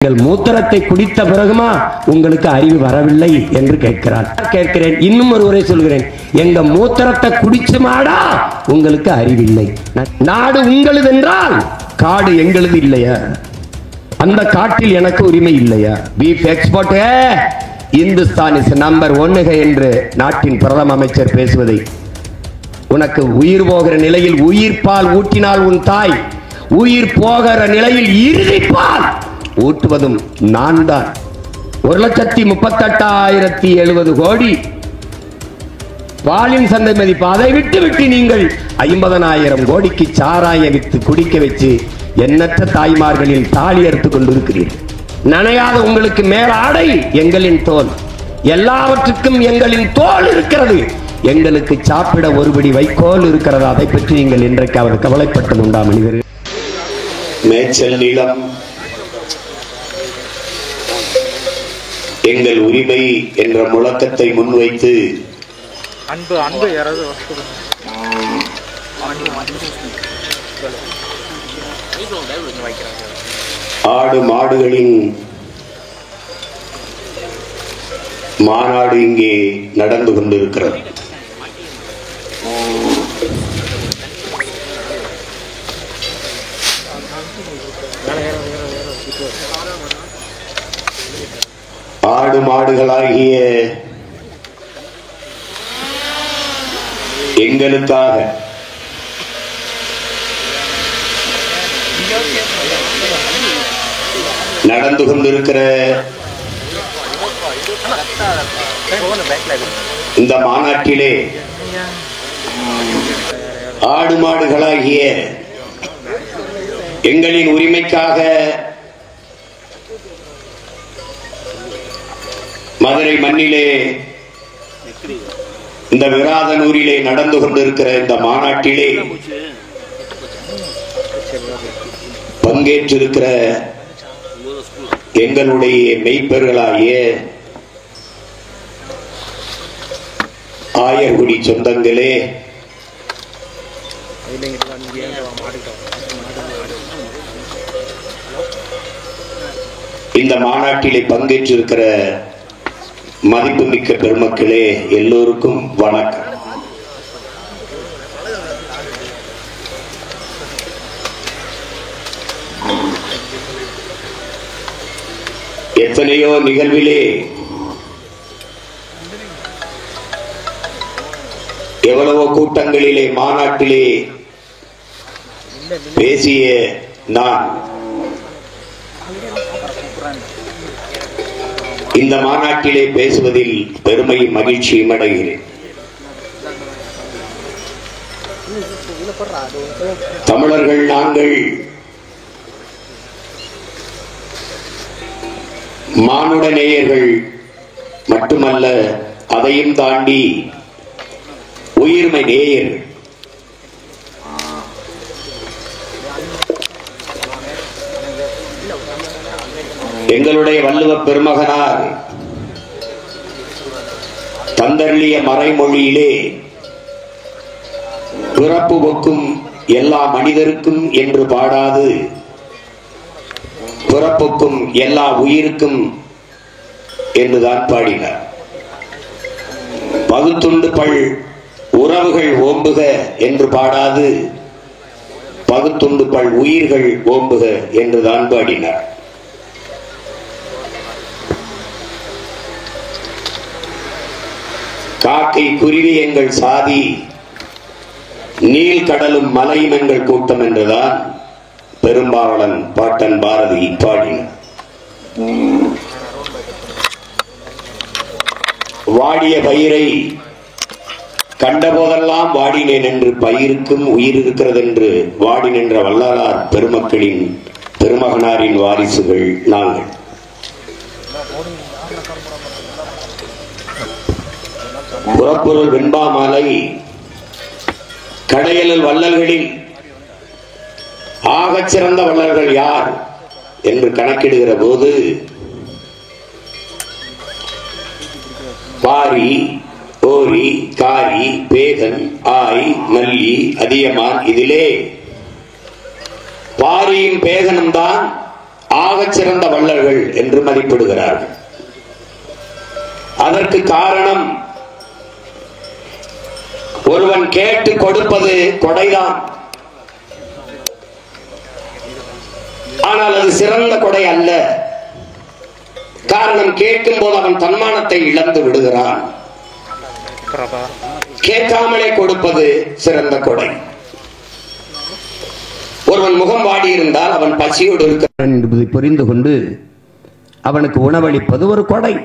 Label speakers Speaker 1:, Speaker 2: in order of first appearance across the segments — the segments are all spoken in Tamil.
Speaker 1: நீங்கள் மூத்திரத்தை குடித்த பிறகுமா உங்களுக்கு அறிவு வரவில்லை என்று கேட்கிறேன். இன்னும் ஒருவரை சொல்கிறேன், எங்க மூத்திரத்தை குடிச்சுமாடா உங்களுக்கு அறிவில்லை. நாடு உங்களது என்றால் காடு எங்களது இல்லையா? அந்த காட்டில் எனக்கு உரிமை இல்லையா? Beef export Hindustan is number 1 என்று நாட்டின் பிரதம அமைச்சர் பேசுவதை, உனக்கு உயிர் போகிற நிலையில் உயிர் பால் ஊட்டினால் உன் தாய், உயிர் போகிற நிலையில் இறுதிப்பால் ஊட்டுவதும் நான் தான். 1,38,070 கோடி பாலின் சந்தை மதிப்பு. அதை விட்டு நீங்கள் 50,000 கோடிக்கு சாராய வித்து குடிக்க வச்சு எண்ணற்ற தாய்மார்களில் தாலி அறுத்துக் கொண்டிருக்கிறீர்கள். நனையாத உங்களுக்கு மேல் ஆடை எங்களின் தோல், எல்லாவற்றுக்கும் எங்களின் தோல் இருக்கிறது. எங்களுக்கு சாப்பிட ஒருபடி வைக்கோல் இருக்கிறது. அதை பற்றி நீங்கள் இன்றைக்காவது கவலைப்பட்டது உண்டா மனிதர்கள்?
Speaker 2: மேய்ச்சல் நிலம் எங்கள் உரிமை என்ற முழக்கத்தை முன்வைத்து ஆடு மாடுகளின் மாநாடு இங்கே நடந்து கொண்டிருக்கிறது. ஆடு மாடுகளாகிய எங்களுக்காக நடந்து கொண்டிருக்கிற இந்த மாநாட்டிலே ஆடு மாடுகளாகிய எங்களின் உரிமைக்காக மதுரை மண்ணிலே இந்த விராதனூரிலே நடந்து கொண்டிருக்கிற இந்த மாநாட்டிலே பங்கேற்றிருக்கிற எங்களுடைய மெய்ப்பர்களாகிய ஆயர்குடி சொந்தங்களே, இந்த மாநாட்டிலே பங்கேற்றிருக்கிற மதிப்புமிக்க பெருமக்களே, எல்லோருக்கும் வணக்கம். எத்தனையோ நிகழ்விலே எவ்வளவோ கூட்டங்களிலே மாநாட்டிலே பேசிய நான் இந்த மாநாட்டிலே பேசுவதில் பெருமை மகிழ்ச்சியும் அடைகிறேன். தமிழர்கள் நாங்கள் மானுட நேயர்கள் மட்டுமல்ல, அதையும் தாண்டி உயிர்மை நேயர்கள். எங்களுடைய வள்ளுவ பெருமகனார் தந்தருளிய மறைமொழியிலே பிறப்பு ஒக்கும் எல்லா மனிதருக்கும் என்று பாடாது, பிறப்புக்கும் எல்லா உயிருக்கும் என்றுதான் பாடினார். பகுத்துண்டு பல் உறவுகள் ஓம்புக என்று பாடாது, பகுத்துண்டு பல் உயிர்கள் ஓம்புக என்றுதான் பாடினார். காக்கை குருவி எங்கள் சாதி, நீல் கடலும் மலையும் எங்கள் கூட்டம் என்றுதான் பெரும்பாவளன் பாட்டன் பாரதி பாடினார். வாடிய பயிரை கண்டபோதெல்லாம் வாடினேன் என்று பயிருக்கும் உயிர் இருக்கிறது என்று வாடி நின்ற வல்லாரார் பெருமக்களின் பெருமகனாரின் வாரிசுகள் நாங்கள். புறப்பொருள் வெண்பா மாலை கடையலில் வள்ளல்களில் ஆகச் சிறந்த வள்ளல்கள் யார் என்று கணக்கிடுகிற போது பாரி, ஓரி, காரி, பேகன், ஆய், நல்லி, அதியமான், இதிலே பாரியும் பேகனும் தான் ஆகச் சிறந்த வள்ளல்கள் என்று மதிப்பிடுகிறார்கள். அதற்கு காரணம், ஒருவன் கேட்டு கொடுப்பது கொடைதான், ஆனால் அது சிறந்த கொடை அல்ல. காரணம், கேட்கும் போது அவன் தன்மானத்தை இழந்து விடுகிறான். கேட்காமலே கொடுப்பது சிறந்த கொடை. ஒருவன் முகம் வாடி இருந்தால் அவன் பசியோடு இருக்கிறான் என்பதை புரிந்து கொண்டு அவனுக்கு உணவளிப்பது ஒரு கொடை.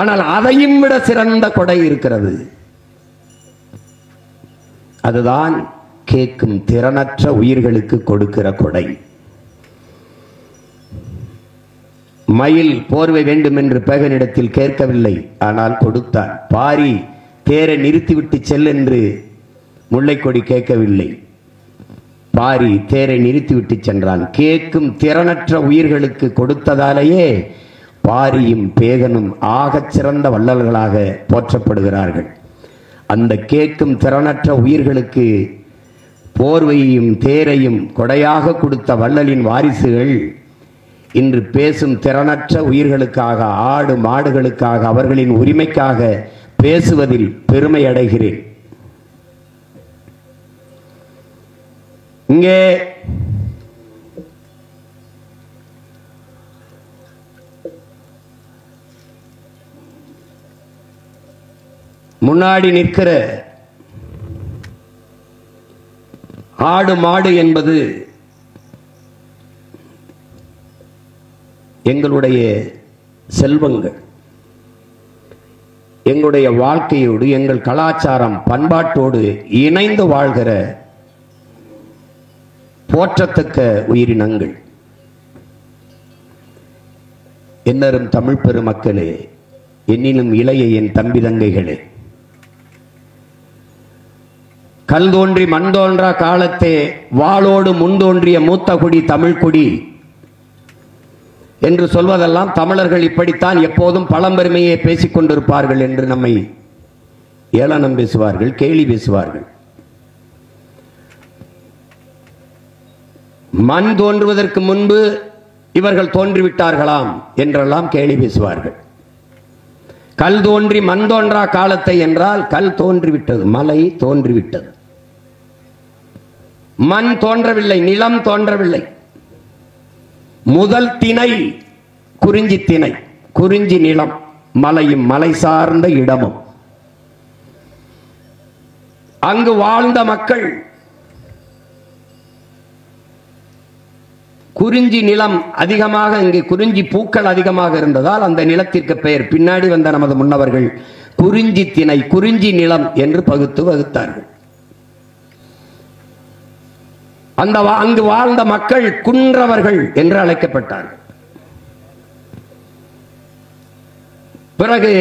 Speaker 2: ஆனால் அதையும் விட சிறந்த கொடை இருக்கிறது. அதுதான் கேட்கும் திறனற்ற உயிர்களுக்கு கொடுக்கிற கொடை. மயில் போர்வை வேண்டும் என்று பேகனிடத்தில் கேட்கவில்லை, ஆனால் கொடுத்தான். பாரி தேரை நிறுத்திவிட்டு செல் என்று முல்லைக்கொடி கேட்கவில்லை, பாரி தேரை நிறுத்திவிட்டு சென்றான். கேட்கும் திறனற்ற உயிர்களுக்கு கொடுத்ததாலேயே பாரியும் பேகனும் ஆகச் சிறந்த வள்ளல்களாக போற்றப்படுகிறார்கள். அந்த கேட்கும் திறனற்ற உயிர்களுக்கு போர்வையையும் தேரையும் கொடையாக கொடுத்த வள்ளலின் வாரிசுகள் இன்று பேசும் திறனற்ற உயிர்களுக்காக, ஆடு மாடுகளுக்காக, அவர்களின் உரிமைக்காக பேசுவதில் பெருமை அடைகிறேன். இங்கே முன்னாடி நிற்கிற ஆடு மாடு என்பது எங்களுடைய செல்வங்கள், எங்களுடைய வாழ்க்கையோடு, எங்கள் கலாச்சாரம் பண்பாட்டோடு இணைந்து வாழ்கிற போற்றத்தக்க உயிரினங்கள். என்னரும் தமிழ் பெருமக்களே, என்னிலும் இளைய என் தம்பி தங்கைகளே, கல் தோன்றி மண் தோன்றா காலத்தே வாளோடு முன்தோன்றிய மூத்த குடி தமிழ் குடி என்று சொல்வதெல்லாம் தமிழர்கள் இப்படித்தான் எப்போதும் பழம்பெருமையை பேசிக் கொண்டிருப்பார்கள் என்று நம்மை ஏளனம் பேசுவார்கள், கேலி பேசுவார்கள். மண் தோன்றுவதற்கு முன்பு இவர்கள் தோன்றிவிட்டார்களாம் என்றெல்லாம் கேலி பேசுவார்கள். கல் தோன்றி மண் தோன்றா காலத்தை என்றால் கல் தோன்றிவிட்டது, மலை தோன்றிவிட்டது, மண் தோன்றவில்லை, நிலம் தோன்றவில்லை. முதல் திணை குறிஞ்சி திணை, குறிஞ்சி நிலம், மலையும் மலை சார்ந்த இடமும், அங்கு வாழ்ந்த மக்கள். குறிஞ்சி நிலம் அதிகமாக, இங்கு குறிஞ்சி பூக்கள் அதிகமாக இருந்ததால் அந்த நிலத்திற்கு பெயர் பின்னாடி வந்த நமது முன்னவர்கள் குறிஞ்சி திணை, குறிஞ்சி நிலம் என்று பகுத்து வகுத்தார்கள். அங்கு வாழ்ந்த மக்கள் குன்றவர்கள் என்று அழைக்கப்பட்டார்கள். பிறகு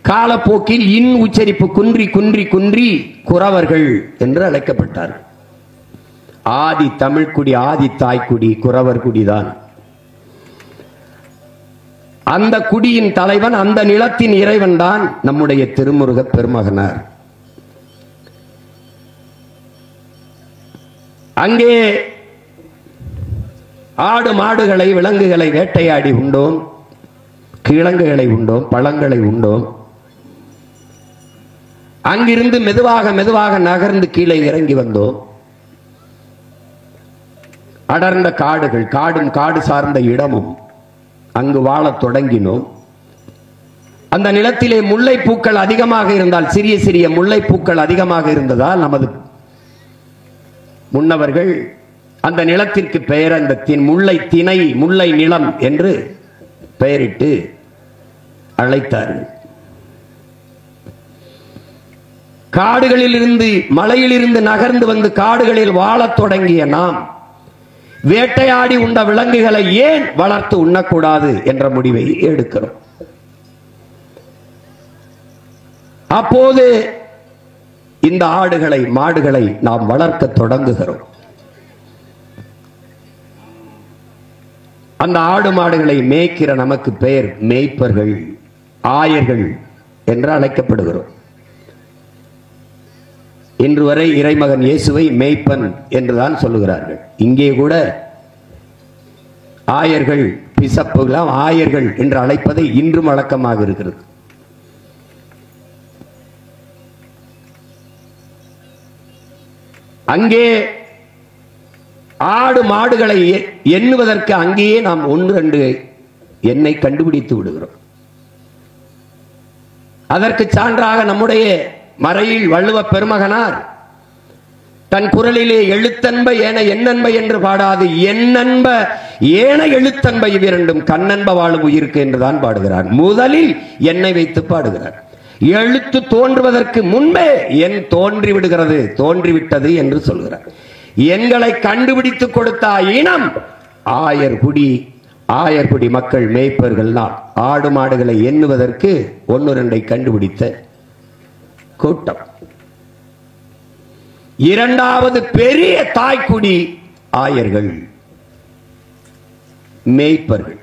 Speaker 2: காலப்போக்கில் இன் உச்சரிப்பு குன்றி குன்றி குன்றி குறவர்கள் என்று அழைக்கப்பட்டார்கள். ஆதி தமிழ்குடி, ஆதி தாய்க்குடி குறவர் குடிதான். அந்த குடியின் தலைவன், அந்த நிலத்தின் இறைவன் தான் நம்முடைய திருமுருக பெருமகனார். அங்கே ஆடு மாடுகளை விலங்குகளை வேட்டையாடி உண்டோம், கிழங்குகளை உண்டோம், பழங்களை உண்டோம். அங்கிருந்து மெதுவாக மெதுவாக நகர்ந்து கீழே இறங்கி வந்தோம். அடர்ந்த காடுகள், காடும் காடு சார்ந்த இடமும் அங்கு வாழத் தொடங்கினோம். அந்த நிலத்திலே முல்லைப்பூக்கள் அதிகமாக இருந்தால், சிறிய சிறிய முல்லைப்பூக்கள் அதிகமாக இருந்ததால் நமது முன்னவர்கள் அந்த நிலத்திற்கு பெயர் அந்த முல்லை திணை, முல்லை நிலம் என்று பெயரிட்டு அழைத்தார்கள். காடுகளில் இருந்து, மலையில் இருந்து நகர்ந்து வந்து காடுகளில் வாழத் தொடங்கிய நாம் வேட்டையாடி உண்ட விலங்குகளை ஏன் வளர்த்து உண்ணக்கூடாது என்ற முடிவை எடுக்கிறோம். அப்போது இந்த ஆடுகளை மாடுகளை நாம் வளர்க்க தொடங்குகிறோம். அந்த ஆடு மாடுகளை மேய்க்கிற நமக்கு பெயர் மேய்ப்பர்கள், ஆயர்கள் என்று அழைக்கப்படுகிறோம். இன்று வரை இறைமகன் இயேசுவை மேய்ப்பன் என்றுதான் சொல்லுகிறார்கள். இங்கே கூட ஆயர்கள் பிசப்புகள் ஆயர்கள் என்று அழைப்பதை இன்றும் வழக்கமாக இருக்கிறது. அங்கே ஆடு மாடுகளை எண்ணுவதற்கு அங்கேயே நாம் 1-2 எண்ணை கண்டுபிடித்து விடுகிறோம். அதற்கு சான்றாக நம்முடைய மறையில் வள்ளுவ பெருமகனார் தன் குரலிலே எழுத்தன்ப ஏன எண்ணன்ப என்று பாடாது எண்ணன்ப ஏன எழுத்தன்ப இவ்விரண்டும் கண்ணன்ப வாழும் உயிருக்கு என்றுதான் பாடுகிறார். முதலில் எண்ணை வைத்து பாடுகிறார். எழுத்து தோன்றுவதற்கு முன்பே எண் தோன்றி விடுகிறது, தோன்றிவிட்டது என்று சொல்கிறார். எண்களை கண்டுபிடித்து கொடுத்த இனம் ஆயர்குடி. ஆயர்குடி மக்கள் மேய்ப்பர்கள் தான். ஆடு மாடுகளை எண்ணுவதற்கு 1-2 கண்டுபிடித்த கூட்டம். இரண்டாவது பெரிய தாய்க்குடி ஆயர்கள், மேய்ப்பர்கள்.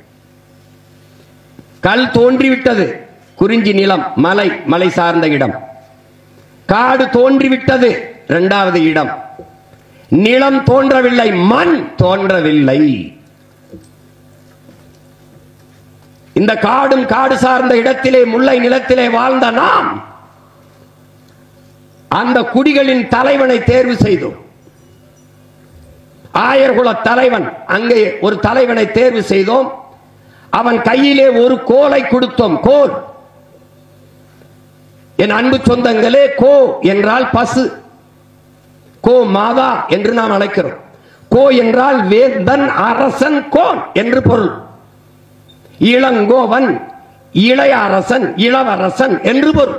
Speaker 2: கல் தோன்றிவிட்டது, குறிஞ்சி நிலம், மலை சார்ந்த இடம். காடு தோன்றிவிட்டது, 2வது இடம். நிலம் தோன்றவில்லை, மண் தோன்றவில்லை. இந்த காடும் காடு சார்ந்த இடத்திலே முல்லை நிலத்திலே வாழ்ந்த நாம் அந்த குடிகளின் தலைவனை தேர்வு செய்தோம். ஆயர்குல தலைவன், அங்கே ஒரு தலைவனை தேர்வு செய்தோம். அவன் கையிலே ஒரு கோலை கொடுத்தோம். கோல். என் அன்பு சொந்தங்களே, கோ என்றால் பசு, கோ மாதா என்று நாம் அழைக்கிறோம். கோ என்றால் வேந்தன், அரசன், கோன் என்று பொருள். இளங்கோவன், இளைய அரசன், இளவரசன் என்று பொருள்.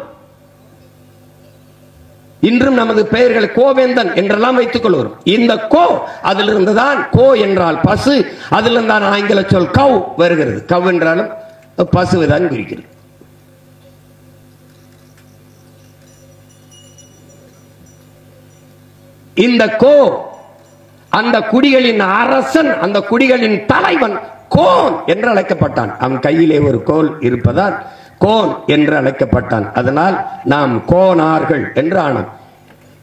Speaker 2: இன்றும் நமது பெயர்களை கோவேந்தன் என்றெல்லாம் வைத்துக் கொள்வோம். இந்த கோ அதிலிருந்து தான், கோ என்றால் பசு, அதிலிருந்து தான் ஆங்கில சொல் கவ் வருகிறது. கவ் என்றாலும் பசுவைதான் குறிக்கிறது. இந்த கோ அந்த குடிகளின் அரசன், அந்த குடிகளின் தலைவன் கோன் என்று அழைக்கப்பட்டான். அவன் கையிலே ஒரு கோல் இருப்பதால் கோன் என்று அழைக்கப்பட்டான். அதனால் நாம் கோனார்கள் என்று ஆனோம்.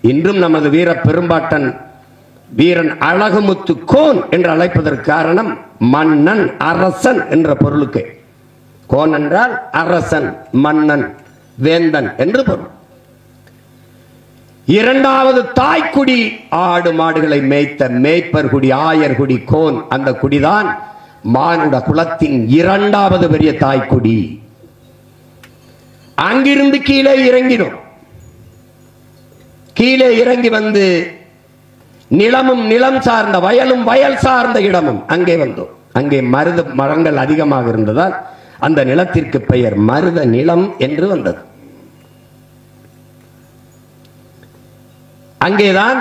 Speaker 2: இன்றும் நமது வீர பெரும்பாட்டன் வீரன் அழகுமுத்து கோன் என்று அழைப்பதற்கு காரணம் மன்னன், அரசன் என்ற பொருளுக்கு. கோன் என்றால் அரசன், மன்னன், வேந்தன் என்று பொருள். இரண்டாவது தாய்க்குடி ஆடு மாடுகளை மேய்த்த மேய்ப்பர் குடி, ஆயர் குடி, கோன். அந்த குடிதான் மானுட குலத்தின் 2வது பெரிய தாய்க்குடி. அங்கிருந்து கீழே இறங்கினோம். கீழே இறங்கி வந்து நிலமும் நிலம் சார்ந்த, வயலும் வயல் சார்ந்த இடமும் அங்கே வந்தோம். அங்கே மருத மரங்கள் அதிகமாக இருந்ததால் அந்த நிலத்திற்கு பெயர் மருத நிலம் என்று வந்தது. அங்கேதான்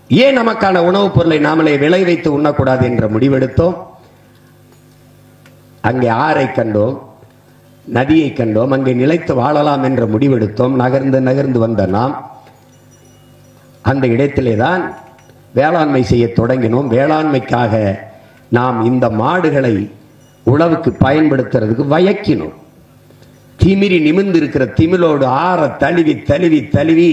Speaker 2: ஏன் நமக்கான உணவுப் பொருளை நாமளே விளை வைத்து உண்ணக்கூடாது என்ற முடிவெடுத்தோம். அங்கே ஆறை கண்டோம், நதியை கண்டோம், அங்கே நிலைத்து வாழலாம் என்ற முடிவெடுத்தோம். நகர்ந்து நகர்ந்து வந்த நாம் அந்த இடத்திலே தான் வேளாண்மை செய்ய தொடங்கினோம். வேளாண்மைக்காக நாம் இந்த மாடுகளை உழவுக்கு பயன்படுத்துறதுக்கு வயக்கினோம். திமிரி நிமிர்ந்து இருக்கிற திமிலோடு ஆற தழுவி தழுவி தழுவி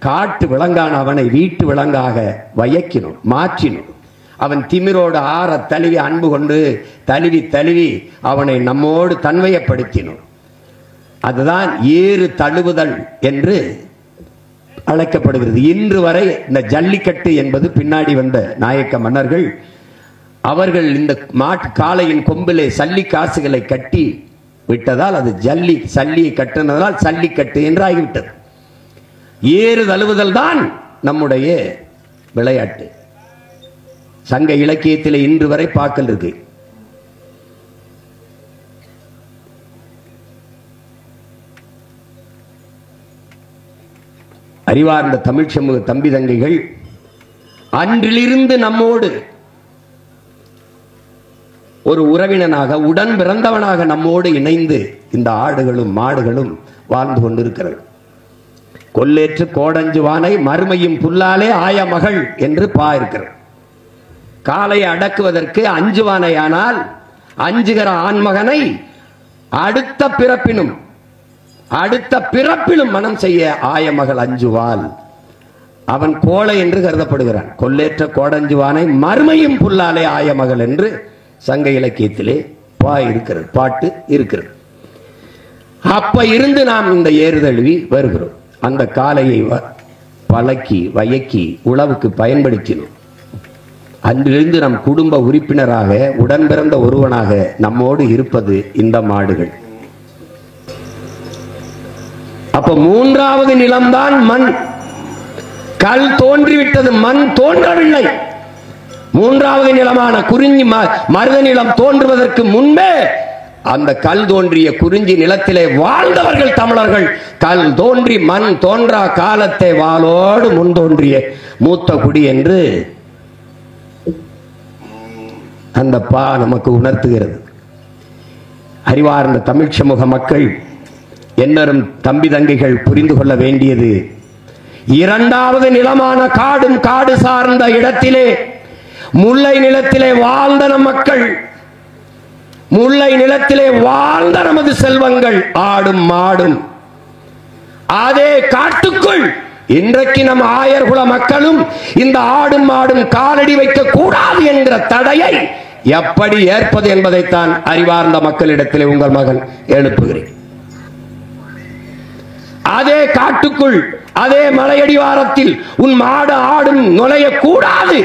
Speaker 2: காட்டு விலங்கான அவனை வீட்டு விலங்காக வயக்கினோம், மாற்றினோம். அவன் திமிரோடு ஆற தழுவி அன்பு கொண்டு தழுவி தழுவி அவனை நம்மோடு தன்மையப்படுத்தினோம். அதுதான் ஏறு தழுவுதல் என்று அழைக்கப்படுகிறது. இன்று வரை இந்த ஜல்லிக்கட்டு என்பது பின்னாடி வந்த நாயக்க மன்னர்கள் அவர்கள் இந்த மாட்டு காளையின் கொம்பிலே சல்லி காசுகளை கட்டி விட்டதால் அது சல்லியை கட்டினதால் சல்லிக்கட்டு என்று ஆகிவிட்டது. ஏறு தழுவுதல் தான் நம்முடைய விளையாட்டு. சங்க இலக்கியத்தில் இன்று வரை பாக்கல் இருக்கு. அறிவார்ந்த தமிழ் சமூக தம்பி தங்கைகள் அன்றிலிருந்து நம்மோடு ஒரு உறவினனாக, உடன் பிறந்தவனாக நம்மோடு இணைந்து இந்த ஆடுகளும் மாடுகளும் வாழ்ந்து கொண்டிருக்கிறது. கொல்லேற்று கோடஞ்சு வானை மறுமையும் புல்லாலே ஆய மகள் என்று இருக்கிறது. காளையை அடக்குவதற்கு அஞ்சுவானையானால் அஞ்சுகிற ஆண்மகனை அடுத்த பிறப்பிலும் மனம் செய்ய ஆய மகள் அஞ்சுவாள். அவன் கோளை என்று கருதப்படுகிறான். கொல்லேற்ற கோடஞ்சுவானை மறுமையும் புல்லாலே ஆய மகள் என்று சங்க இலக்கியத்திலே இருக்கிறது, பாட்டு இருக்கிறது. அப்ப இருந்து நாம் இந்த ஏறுதழுவி வருகிறோம். அந்த காலையை பழக்கி வயக்கி உழவுக்கு பயன்படுத்தினோம். அன்றிலிருந்து நம் குடும்ப உறுப்பினராக உடன் பிறந்த ஒருவனாக நம்மோடு இருப்பது இந்த மாடுகள். அப்ப மூன்றாவது நிலம்தான் மண். கல் தோன்றிவிட்டது, மண் தோன்றவில்லை. மூன்றாவது நிலமான குறிஞ்சி மருத நிலம் தோன்றுவதற்கு முன்பே அந்த கல் தோன்றிய குறிஞ்சி நிலத்திலே வாழ்ந்தவர்கள் தமிழர்கள். கல் தோன்றி மண் தோன்றா காலத்தை வாளோடு முன் தோன்றிய மூத்த குடி என்று அந்த பா நமக்கு உணர்த்துகிறது. அறிவார்ந்த தமிழ் சமூக மக்கள், என்னரும் தம்பி தங்கைகள் புரிந்து கொள்ள வேண்டியது, இரண்டாவது நிலமான காடும் காடு சார்ந்த இடத்திலே முல்லை நிலத்திலே வாழ்ந்த நம் மக்கள், முல்லை நிலத்திலே வாழ்ந்த நமது செல்வங்கள் ஆடும் மாடும் அதே காட்டுக்குள் இன்றைக்கு நம் ஆயர்குல மக்களும் இந்த ஆடும் மாடும் காலடி வைக்க கூடாது என்கிற தடையை எப்படி ஏற்பது என்பதைத்தான் அறிவார்ந்த மக்களிடத்திலே உங்கள் மகன் எழுப்புகிறேன். அதே காட்டுக்குள் அதே மலையடிவாரத்தில் உன் மாடு ஆடும் நுழைய கூடாது,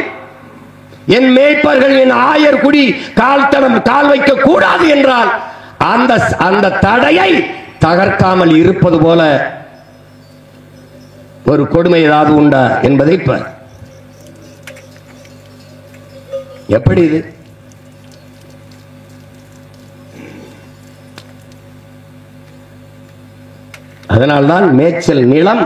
Speaker 2: என் மேய்ப்பர்கள் என் ஆயர் குடி கால் வைக்க கூடாது என்றால் அந்த தடையை தகர்க்காமல் இருப்பது போல ஒரு கொடுமை ஏதாவது உண்டா என்பதை எப்படி இது? அதனால்தான் மேய்ச்சல் நிலம்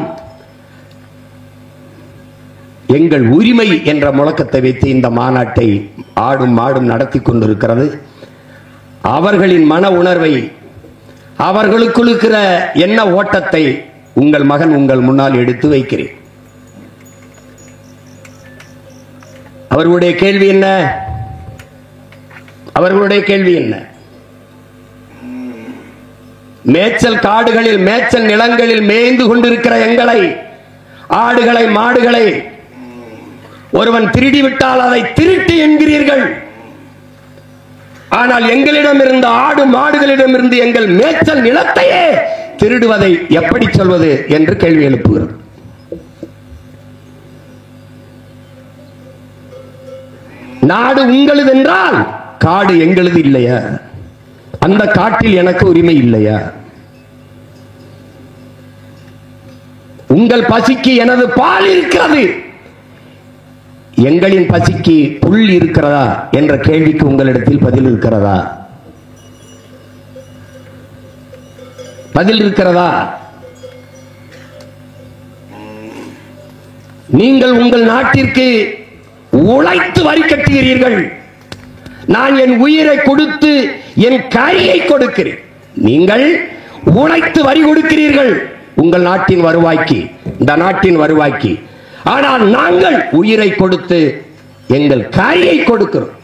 Speaker 2: எங்கள் உரிமை என்ற முழக்கத்தை வைத்து இந்த மாநாட்டை ஆடும் மாடும் நடத்தி கொண்டிருக்கிறது. அவர்களின் மன உணர்வை, அவர்களுக்குள் இருக்கிற எண்ண ஓட்டத்தை உங்கள் மகன் உங்கள் முன்னால் எடுத்து வைக்கிறேன். அவர்களுடைய கேள்வி என்ன? அவர்களுடைய கேள்வி என்ன? மேய்ச்சல் காடுகளில் மேய்ச்சல் நிலங்களில் மேய்ந்து கொண்டிருக்கிற எங்களை, ஆடுகளை மாடுகளை ஒருவன் திருடிவிட்டால் அதை திருட்டு என்கிறீர்கள். ஆனால் எங்களிடம் இருந்த ஆடு மாடுகளிடம் இருந்து எங்கள் மேய்ச்சல் நிலத்தையே திருடுவதை எப்படி சொல்வது என்று கேள்வி எழுப்புகிறது. நாடு உங்களது என்றால் காடு எங்களது இல்லையா? அந்த காட்டில் எனக்கு உரிமை இல்லையா? உங்கள் பசிக்கு எனது பால் இருக்கிறது, எங்களின் பசிக்கு புல் இருக்கிறதா என்ற கேள்விக்கு உங்களிடத்தில் பதில் இருக்கிறதா? பதில் இருக்கிறதா? நீங்கள் உங்கள் நாட்டிற்கு உழைத்து வரி கட்டுகிறீர்கள். நான் என் உயிரை கொடுத்து என் கரியை கொடுக்கிறேன். நீங்கள் உழைத்து வரி கொடுக்கிறீர்கள் உங்கள் நாட்டின் வருவாய்க்கு, இந்த நாட்டின் வருவாய்க்கு. ஆனால் நாங்கள் உயிரை கொடுத்து எங்கள் கரியை கொடுக்கிறோம்.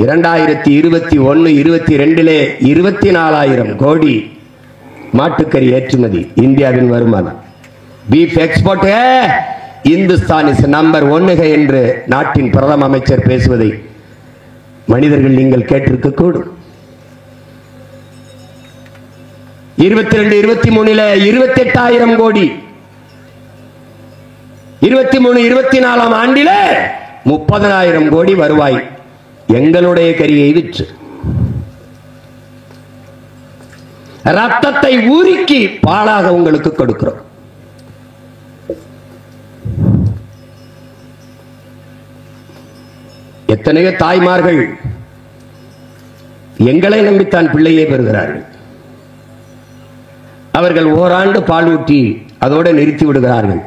Speaker 2: 2021-22 24,000 கோடி மாட்டுக்கறி ஏற்றுமதி இந்தியாவின் வருமானம். Beef export Hindustan is number 1 என்று நாட்டின் பிரதம அமைச்சர் பேசுவதை மனிதர்கள் நீங்கள் கேட்டிருக்க கூடும். 22-23 28,000 கோடி, 23-24 ஆண்டிலே 30,000 கோடி வருவாய் எங்களுடைய கரியை விற்று, ரத்தத்தை ஊருக்கி பாலாக உங்களுக்கு கொடுக்கிறோம். எத்தனையோ தாய்மார்கள் எங்களை நம்பித்தான் பிள்ளையை பெறுகிறார்கள். அவர்கள் ஓராண்டு பால் ஊட்டி அதோடு நிறுத்தி விடுகிறார்கள்.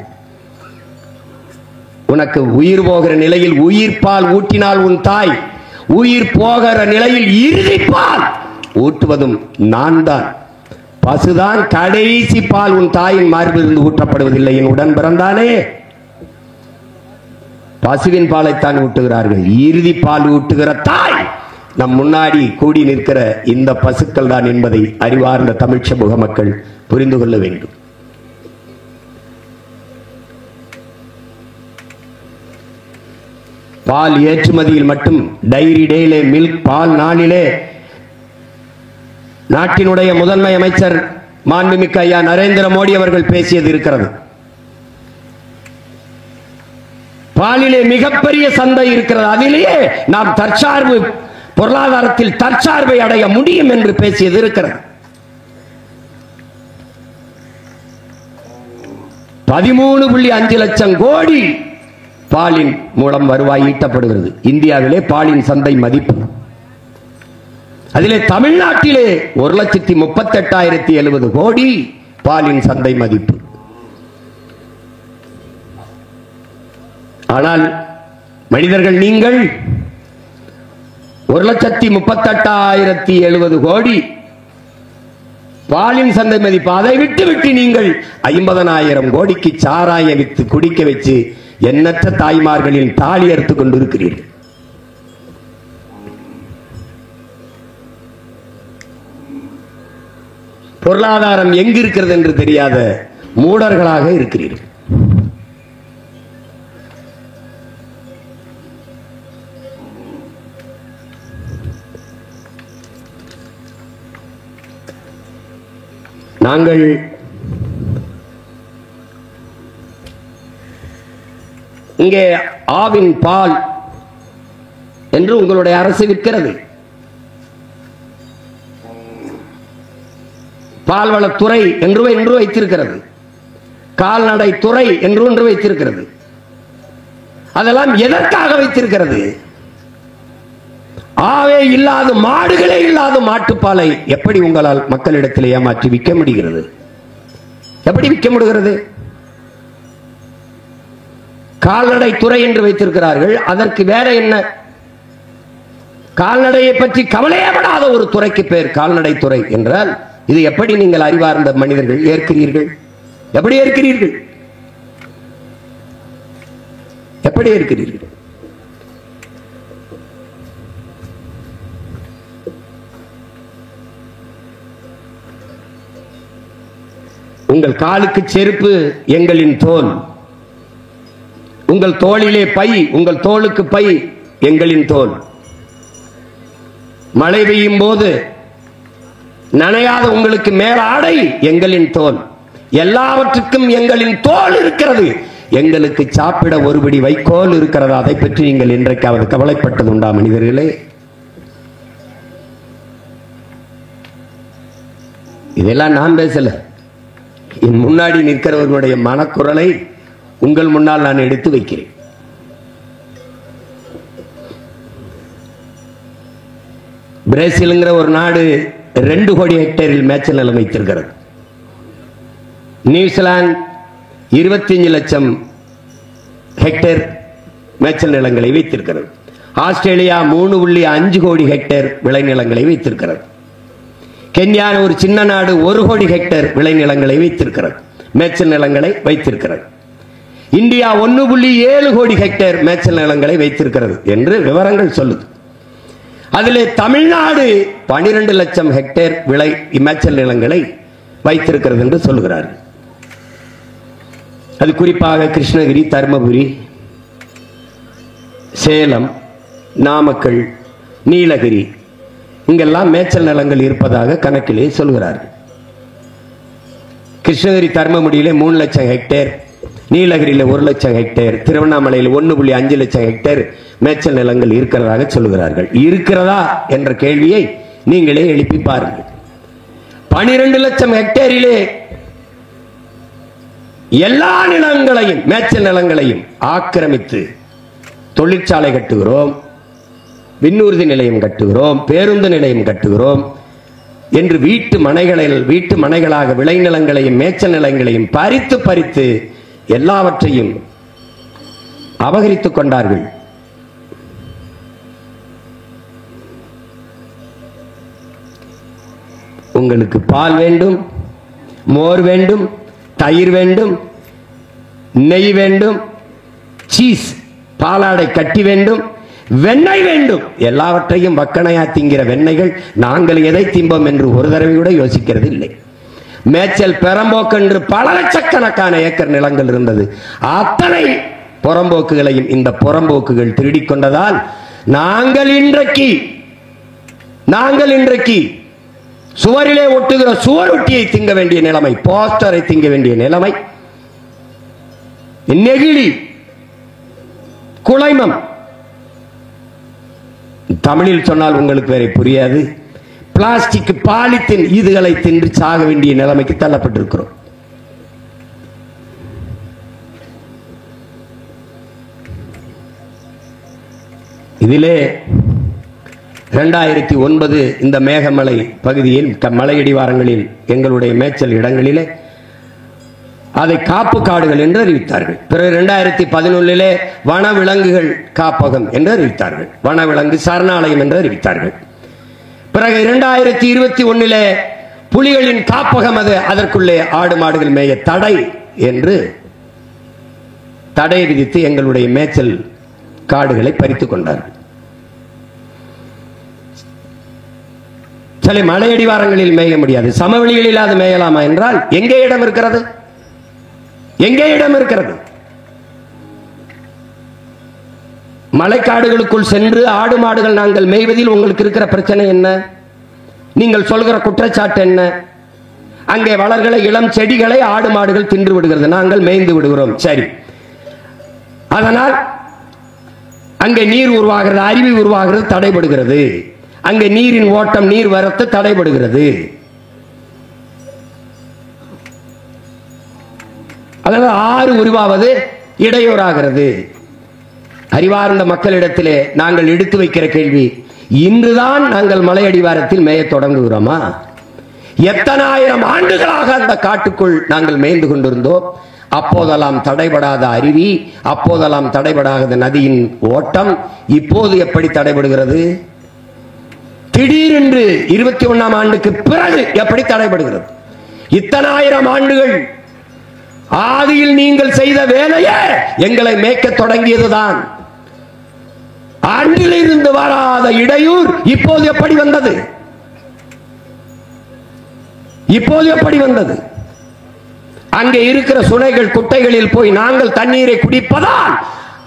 Speaker 2: உனக்கு உயிர் போகிற நிலையில் உயிர் பால் ஊட்டினால் உன் தாய், உயிர் போகிற நிலையில் இறுதி பால் ஊட்டுவதும் நான் தான். பசுதான் கடைசி பால் உன் தாயின் மார்பிலிருந்து ஊற்றப்படுவதில்லை. என் உடன் பிறந்தானே பசுவின் பாலைத்தான் ஊட்டுகிறார்கள். இறுதி பால் ஊட்டுகிற தாய் நம் முன்னாடி கூடி நிற்கிற இந்த பசுக்கள் தான் என்பதை அறிவார்ந்த தமிழ் சமூக மக்கள் புரிந்து கொள்ள வேண்டும். பால் ஏற்றுமதியில் மட்டும் டைரி டேயிலே மில்க் பால் நாளிலே நாட்டினுடைய முதன்மை அமைச்சர் மாண்புமிக்க ஐயா நரேந்திர மோடி அவர்கள் பேசியது இருக்கிறது. பாலிலே மிகப்பெரிய சந்தை இருக்கிறது, அதிலேயே நாம் தற்சார்பு பொருளாதாரத்தில் தற்சார்பை அடைய முடியும் என்று பேசியது இருக்கிறது. 13.5 லட்சம் கோடி பாலின் மூலம் வருவாய் ஈட்டப்படுகிறது. இந்தியாவிலே பாலின் சந்தை மதிப்பு, அதிலே தமிழ்நாட்டிலே 1,38,070 கோடி பாலின் சந்தை மதிப்பு. ஆனால் மனிதர்கள் நீங்கள் 1,38,070 கோடி பாலின் சந்தை மதிப்பு, அதை விட்டு நீங்கள் 50,000 கோடிக்கு சாராய வித்து குடிக்க வச்சு எண்ணற்ற தாய்மார்களின் தாலி அறுத்துக் கொண்டிருக்கிறீர்கள். பொருளாதாரம் எங்கு இருக்கிறது என்று தெரியாத மூடர்களாக இருக்கிறீர்கள். நாங்கள் இங்கே ஆவின் பால் என்று உங்களுடைய அரசு விற்கிறது, பால்வளத்துறை என்று வைத்திருக்கிறது, கால்நடை துறை என்று வைத்திருக்கிறது. அதெல்லாம் எதற்காக வைத்திருக்கிறது? ஆவே இல்லாத, மாடுகளே இல்லாத மாட்டுப்பாலை எப்படி உங்களால் மக்களிடத்தில் ஏமாற்றி விற்க முடிகிறது? எப்படி விற்க முடிகிறது? கால்நடை துறை என்று வைத்திருக்கிறார்கள், அதற்கு வேற என்ன? கால்நடையை பற்றி கவலையப்படாத ஒரு துறைக்கு பேர் கால்நடை துறை என்றால் இது எப்படி நீங்கள் அறிவார்ந்த மனிதர்கள் ஏற்கிறீர்கள்? எப்படி ஏற்கிறீர்கள்? எப்படி ஏற்கிறீர்கள்? உங்கள் காலுக்கு செருப்பு எங்களின் தோல், உங்கள் தோளிலே பை, உங்கள் தோளுக்கு பை எங்களின் தோல். மழை பெய்யும் போது நனையாத உங்களுக்கு மேல ஆடை எங்களின் தோல். எல்லாவற்றுக்கும் எங்களின் தோல் இருக்கிறது. எங்களுக்கு சாப்பிட ஒருபடி வைக்கோல் இருக்கிறதா? அதை பற்றி நீங்கள் இன்றைக்காவது கவலைப்பட்டது உண்டா மனிதர்களே? இதெல்லாம் நான் பேசல, என் முன்னாடி நிற்கிறவர்களுடைய மனக்குரலை உங்கள் முன்னால் நான் எடுத்து வைக்கிறேன். பிரேசில்ங்கிற ஒரு நாடு 2 கோடி ஹெக்டேரில் மேய்ச்சல் நிலம் வைத்திருக்கிறது. நியூசிலாந்து 25 லட்சம் ஹெக்டேர் மேய்ச்சல் நிலங்களை வைத்திருக்கிறது. ஆஸ்திரேலியா 3.5 கோடி ஹெக்டேர் விளைநிலங்களை வைத்திருக்கிறது. கென்யா ஒரு சின்ன நாடு 1 கோடி ஹெக்டேர் விளைநிலங்களை வைத்திருக்கிறது, மேய்ச்சல் நிலங்களை வைத்திருக்கிறது. இந்தியா 1.7 கோடி ஹெக்டேர் மேய்ச்சல் நிலங்களை வைத்திருக்கிறது என்று விவரங்கள் சொல்லுது. அதிலே தமிழ்நாடு 12 லட்சம் ஹெக்டேர் விளை மேய்ச்சல் நிலங்களை வைத்திருக்கிறது என்று சொல்லுகிறார்கள். அது குறிப்பாக கிருஷ்ணகிரி, தர்மபுரி, சேலம், நாமக்கல், நீலகிரி இங்கெல்லாம் மேய்ச்சல் நிலங்கள் இருப்பதாக கணக்கிலே சொல்கிறார்கள். கிருஷ்ணகிரி தர்மபுரியிலே 3 லட்சம் ஹெக்டேர், நீலகிரியில் 1 லட்சம் ஹெக்டேர், திருவண்ணாமலையில் 1.5 லட்சம் ஹெக்டேர் மேய்ச்சல் நிலங்கள் இருக்கிறதாக சொல்லுகிறார்கள். இருக்கிறதா என்ற கேள்வியை நீங்களே எழுப்பி பாருங்கள். 12 லட்சம் ஹெக்டேரிலே எல்லா நிலங்களையும், மேய்ச்சல் நிலங்களையும் ஆக்கிரமித்து தொழிற்சாலை கட்டுகிறோம், விண்ணூர்தி நிலையம் கட்டுகிறோம், பேருந்து நிலையம் கட்டுகிறோம் என்று வீட்டு மனைகளாக விளைநிலங்களையும் மேய்ச்சல் நிலங்களையும் பறித்து எல்லாவற்றையும் அபகரித்துக் கொண்டார்கள். உங்களுக்கு பால் வேண்டும், மோர் வேண்டும், தயிர் வேண்டும், நெய் வேண்டும், சீஸ் பாலாடை கட்டி வேண்டும், வெண்ணெய் வேண்டும். எல்லாவற்றையும் வக்கணையா திங்கிற வெண்ணெய்கள் நாங்கள் எதை திம்போம் என்று ஒரு தடவை கூட யோசிக்கிறது இல்லை. மேய்ச்சல் பெரம்போக்கு என்று பல லட்சக்கணக்கான ஏக்கர் நிலங்கள் இருந்தது. அத்தனை புறம்போக்குகளையும் இந்த புறம்போக்குகள் திருடிக் கொண்டதால் நாங்கள் இன்றைக்கு சுவரிலே ஒட்டுகிற சுவரொட்டியை திங்க வேண்டிய நிலைமை, போஸ்டரை திங்க வேண்டிய நிலைமை, நெகிழி, குலைமம், தமிழில் சொன்னால் உங்களுக்கு வேற புரியாது, பிளாஸ்டிக், பாலித்தீன் இதுகளை தின்று சாக வேண்டிய நிலைமைக்கு தள்ளப்பட்டிருக்கிறோம். இதிலே 2009 இந்த மேகமலை பகுதியில் மலையடிவாரங்களில் எங்களுடைய மேய்ச்சல் இடங்களிலே அதை காப்பு காடுகள் என்று அறிவித்தார்கள். பிறகு 2011 வனவிலங்குகள் காப்பகம் என்று அறிவித்தார்கள், வனவிலங்கு சரணாலயம் என்று அறிவித்தார்கள். பிறகு 2021 புலிகளின் காப்பகம், அது அதற்குள்ளே ஆடு மாடுகள் மேய தடை என்று தடை விதித்து எங்களுடைய மேய்ச்சல் காடுகளை பறித்துக் கொண்டார்கள். சில மலையடிவாரங்களில் மேய முடியாது, சமவெளிகளில் அது மேயலாமா என்றால் எங்கே இடம் இருக்கிறது? எங்கே இடம் இருக்கிறது? மலைக்காடுகளுக்குள் சென்று ஆடு மாடுகள் நாங்கள் மேய்வதில் உங்களுக்கு இருக்கிற பிரச்சனை என்ன? நீங்கள் சொல்கிற குற்றச்சாட்டு என்ன? அங்கே வளர்கிற இளம் செடிகளை ஆடு மாடுகள் தின்று விடுகிறது, நாங்கள் மேய்ந்து விடுகிறோம். சரி, அதனால் அங்கே நீர் உருவாகிறது, அருவி உருவாகிறது, தடைபடுகிறது. அங்கே நீரின் ஓட்டம், நீர் வரத்து தடைபடுகிறது. அதாவது ஆறு உருவாவது இடையூறாகிறது. அறிவார்ந்த மக்களிடத்திலே நாங்கள் எடுத்து வைக்கிற கேள்வி, இன்றுதான் நாங்கள் மலையடிவாரத்தில் மேய தொடங்குகிறோமா? எத்தனை ஆயிரம் ஆண்டுகளாக அந்த காட்டுக்குள் நாங்கள் மேய்ந்து கொண்டிருந்தோம். அப்போதெல்லாம் தடைபடாத அருவி, அப்போதெல்லாம் தடைபடாத நதியின் ஓட்டம் இப்போது எப்படி தடைபடுகிறது? திடீரென்று 21ஆம் ஆண்டுக்கு பிறகு எப்படி தடைபடுகிறது? இத்தனை ஆயிரம் ஆண்டுகள் ஆதியில் நீங்கள் செய்த வேலையே எங்களை மேய்க்க தொடங்கியதுதான். அன்றிலிருந்து வராத இடையூர் இப்போது எப்படி வந்தது? இப்போது எப்படி வந்தது? அங்கே இருக்கிற சுனைகள், குட்டைகளில் போய் நாங்கள் தண்ணீரை குடிப்பதால்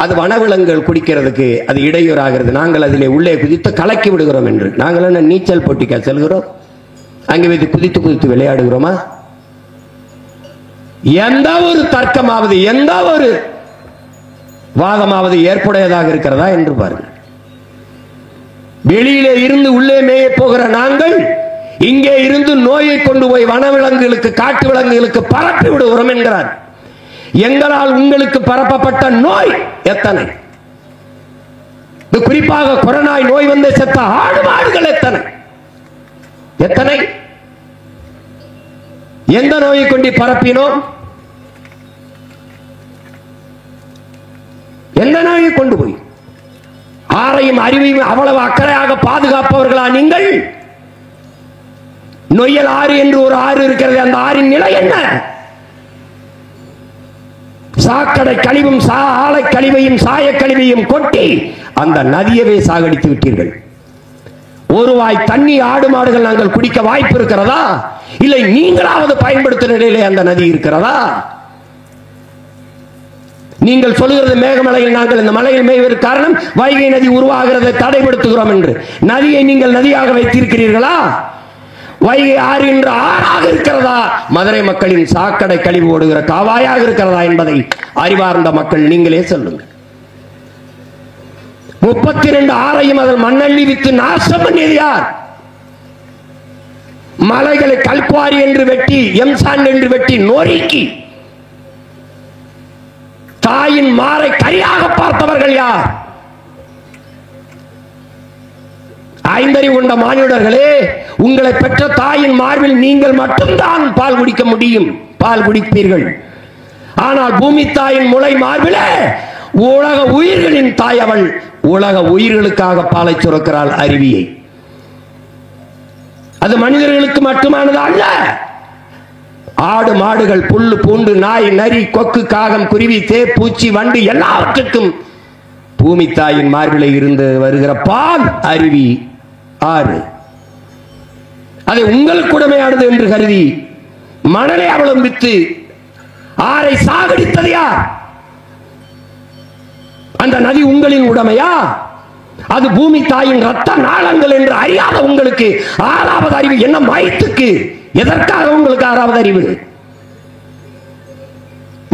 Speaker 2: அது வனவிலங்குகள் குடிக்கிறதுக்கு அது இடையூறாகிறது. நாங்கள் அதிலே உள்ளே குதித்து கலக்கி விடுகிறோம் என்று. நாங்கள் என்ன நீச்சல் போட்டிக்கா செல்கிறோம்? அங்கே வைத்து குதித்து குதித்து விளையாடுகிறோமா? எந்த ஒரு தர்க்கமாவது, எந்த ஒரு வாதமாவது ஏற்புடையதாக இருக்கிறதா என்று பாருங்கள். வெளியிலே இருந்து உள்ளே மேய போகிற நாங்கள் இங்கே இருந்து நோயை கொண்டு போய் வனவிலங்குகளுக்கு, காட்டு விலங்குகளுக்கு பரப்பி விடுகிறோம் என்கிறார். எங்களால் உங்களுக்கு பரப்பப்பட்ட நோய் எத்தனை? குறிப்பாக கொரோனாய் நோய் வந்து செத்த ஆடு மாடுகள் எத்தனை? எத்தனை? எந்த நோயை கொண்டு பரப்பினோம்? எந்த நோயை கொண்டு போய்? ஆரையும் அறிவையும் அவ்வளவு அக்கறையாக பாதுகாப்பவர்களா நீங்கள்? நொய்யல் ஆறு என்று ஒரு ஆறு இருக்கிறது, அந்த ஆறின் நிலை என்ன? சாக்கடை கழிவும் ஆலை கழிவையும் சாய கழிவையும் கொட்டி அந்த நதியவே சாகடித்து விட்டீர்கள். ஒரு வாய் தண்ணி ஆடு மாடுகள் நாங்கள் குடிக்க வாய்ப்பு இருக்கிறதா? இல்லை நீங்களாவது பயன்படுத்தும் நிலையிலே அந்த நதி இருக்கிறதா? நீங்கள் சொல்லுகிறது மேகமலையில் நாங்கள் இந்த மலையில் மேய்வதற்கு காரணம் வைகை நதி உருவாகிறதை தடைப்படுத்துகிறோம் என்று. நதியை நீங்கள் நதியாக வைத்திருக்கிறீர்களா? வைகை ஆறு என்ற ஆறாக இருக்கிறதா? மதுரை மக்களின் சாக்கடை கழிவு ஓடுகிற காவாயாக இருக்கிறதா என்பதை அறிவார்ந்த மக்கள் நீங்களே சொல்லுங்கள். 32 ஆறையும் அதில் மண்ணள்ளி வித்து நாசம் பண்ணியது யார்? மலைகளை கல்குவாரி என்று வெட்டி, எம்சான் என்று வெட்டி நொறுக்கி தாயின் மாரை கரியாக பார்த்தவர்கள் யார்? ஐந்தறிவு கொண்ட மானிடர்களே, உங்களை பெற்ற தாயின் மார்பில் நீங்கள் மட்டும்தான் பால் குடிக்க முடியும், பால் குடிப்பீர்கள். ஆனால் பூமி தாயின் முளை மார்பிலே உலக உயிர்களின் தாய் அவள். உலக உயிர்களுக்காக பாலை சுரக்கிறாள் அருவியை. அது மனிதர்களுக்கு மட்டுமானது அல்ல. ஆடு மாடுகள், புல்லு பூண்டு, நாய் நரி கொக்கு காகம் குருவி தே பூச்சி வண்டு எல்லாவற்றுக்கும் பூமி தாயின் மார்பிலே இருந்து வருகிற பால் அருவி ஆறு. அதை உங்களுக்கு உடமையானது என்று கருதி மணலை அவலம்பித்து ஆரை சாகடித்தது யார்?
Speaker 1: அந்த நதி உங்களின் உடைமையா? அது பூமி தாயின் ரத்த நாளங்கள் என்று அறியாத உங்களுக்கு ஆறாவது அறிவு என்ன மயத்துக்கு? எதற்காக உங்களுக்கு ஆறாவது அறிவு?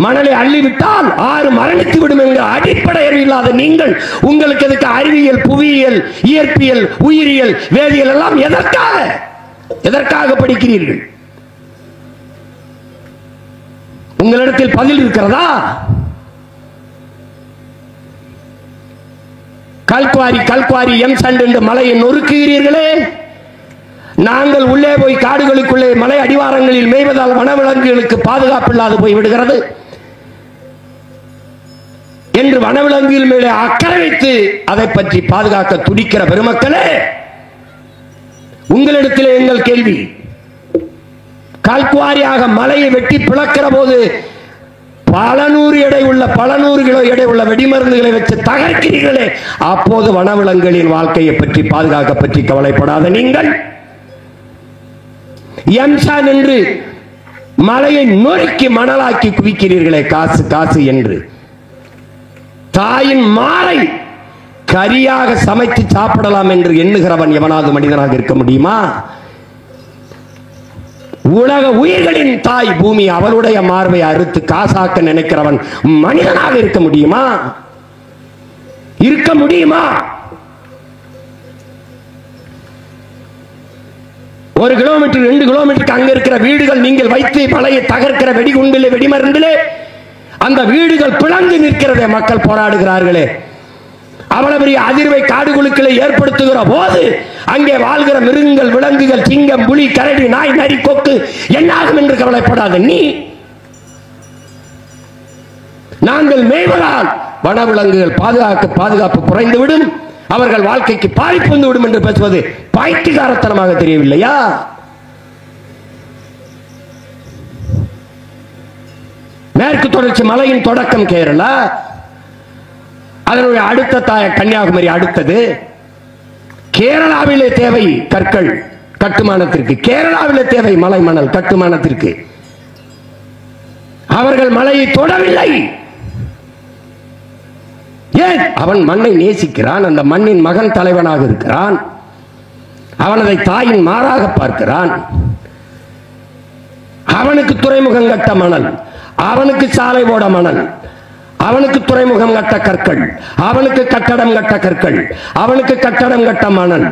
Speaker 1: மணலை அள்ளிவிட்டால் ஆறு மரணித்து விடும் என்கிற அடிப்படை அறிவு இல்லாத நீங்கள் உங்களுக்கு எதுக்கு அறிவியல், புவியியல், இயற்பியல், உயிரியல், வேதியியல் எல்லாம் எதற்காக படிக்கிறீர்கள்? உங்களிடத்தில் பதில் இருக்கிறதா? கல்குவாரி எம்சண்ட் என்று மலையை நொறுக்குகிறீர்களே. நாங்கள் உள்ளே போய் காடுகளுக்குள்ளே மலை அடிவாரங்களில் மேய்வதால் வனவிலங்குகளுக்கு பாதுகாப்பு இல்லாது போய் விடுகிறது என்று வனவிலங்குகள் மேலே அக்கறை வைத்து அதை பற்றி பாதுகாக்க துடிக்கிற பெருமக்களே, உங்களிடத்திலே எங்கள் கேள்வி. கல்குவாரியாக மலையை வெட்டி பிளக்கிற போது பல நூறு கிலோ எடை உள்ள வெடிமருந்துகளை வச்சு தகர்க்கிறீர்களே, அப்போது வனவிலங்குகளின் வாழ்க்கையை பற்றி பாதுகாக்க பற்றி கவலைப்படாத நீங்கள் எம்சான் என்று மலையை நொறுக்கி மணலாக்கி குவிக்கிறீர்களே, காசு என்று. தாயின் மாலை கரியாக சமைத்து சாப்பிடலாம் என்று எண்ணுகிறவன் எவனாவது மனிதனாக இருக்க முடியுமா? உலக உயிர்களின் தாய் பூமி அவளுடைய மார்பை அறுத்து காசாக்க நினைக்கிறவன் மனிதனாக இருக்க முடியுமா? இருக்க முடியுமா? 1 கிலோமீட்டர் 2 கிலோமீட்டருக்கு அங்க இருக்கிற வீடுகள் நீங்கள் வைத்து மலையை தகர்க்கிற வெடிகுண்டிலே வெடிமருந்திலே அந்த வீடுகள் பிளந்து நிற்கிறதே, மக்கள் போராடுகிறார்களே. அவ்வளவு பெரிய அதிர்வை காடுகளுக்குள்ளே ஏற்படுத்துகிற போது அங்கே வாழ்கிற மிருகங்கள், விலங்குகள், சிங்கம், புலி, கரடி, நாய், நரி, கொக்கு என்னாகும் என்று கவலைப்படாத நீ. நாங்கள் மேய்வதால் வனவிலங்குகள் பாதுகாப்பு குறைந்துவிடும், அவர்கள் வாழ்க்கைக்கு பாதிப்பு வந்துவிடும் என்று பேசுவது பைத்தியக்காரத்தனமாக தெரியவில்லையா? மேற்கு தொடர்ச்சி மலையின் தொடக்கம் கேரளா, அதனுடைய அடுத்த தாய கன்னியாகுமரி, அடுத்தது கேரளாவிலே தேவை கற்கள் கட்டுமானத்திற்கு, கேரளாவிலே தேவை மலை மணல் கட்டுமானத்திற்கு. அவர்கள் மலையை தொடவில்லை. ஏன்? அவன் மண்ணை நேசிக்கிறான், அந்த மண்ணின் மகன் தலைவனாக இருக்கிறான், அவன் அதை தாயின் மாறாக பார்க்கிறான். அவனுக்கு துறைமுகம் கட்ட மணல், அவனுக்கு சாலை போட மணல், அவனுக்கு துறைமுகம் கட்ட கற்கள், அவனுக்கு கட்டடம் கட்ட கற்கள், அவனுக்கு கட்டடம் கட்ட மணல்.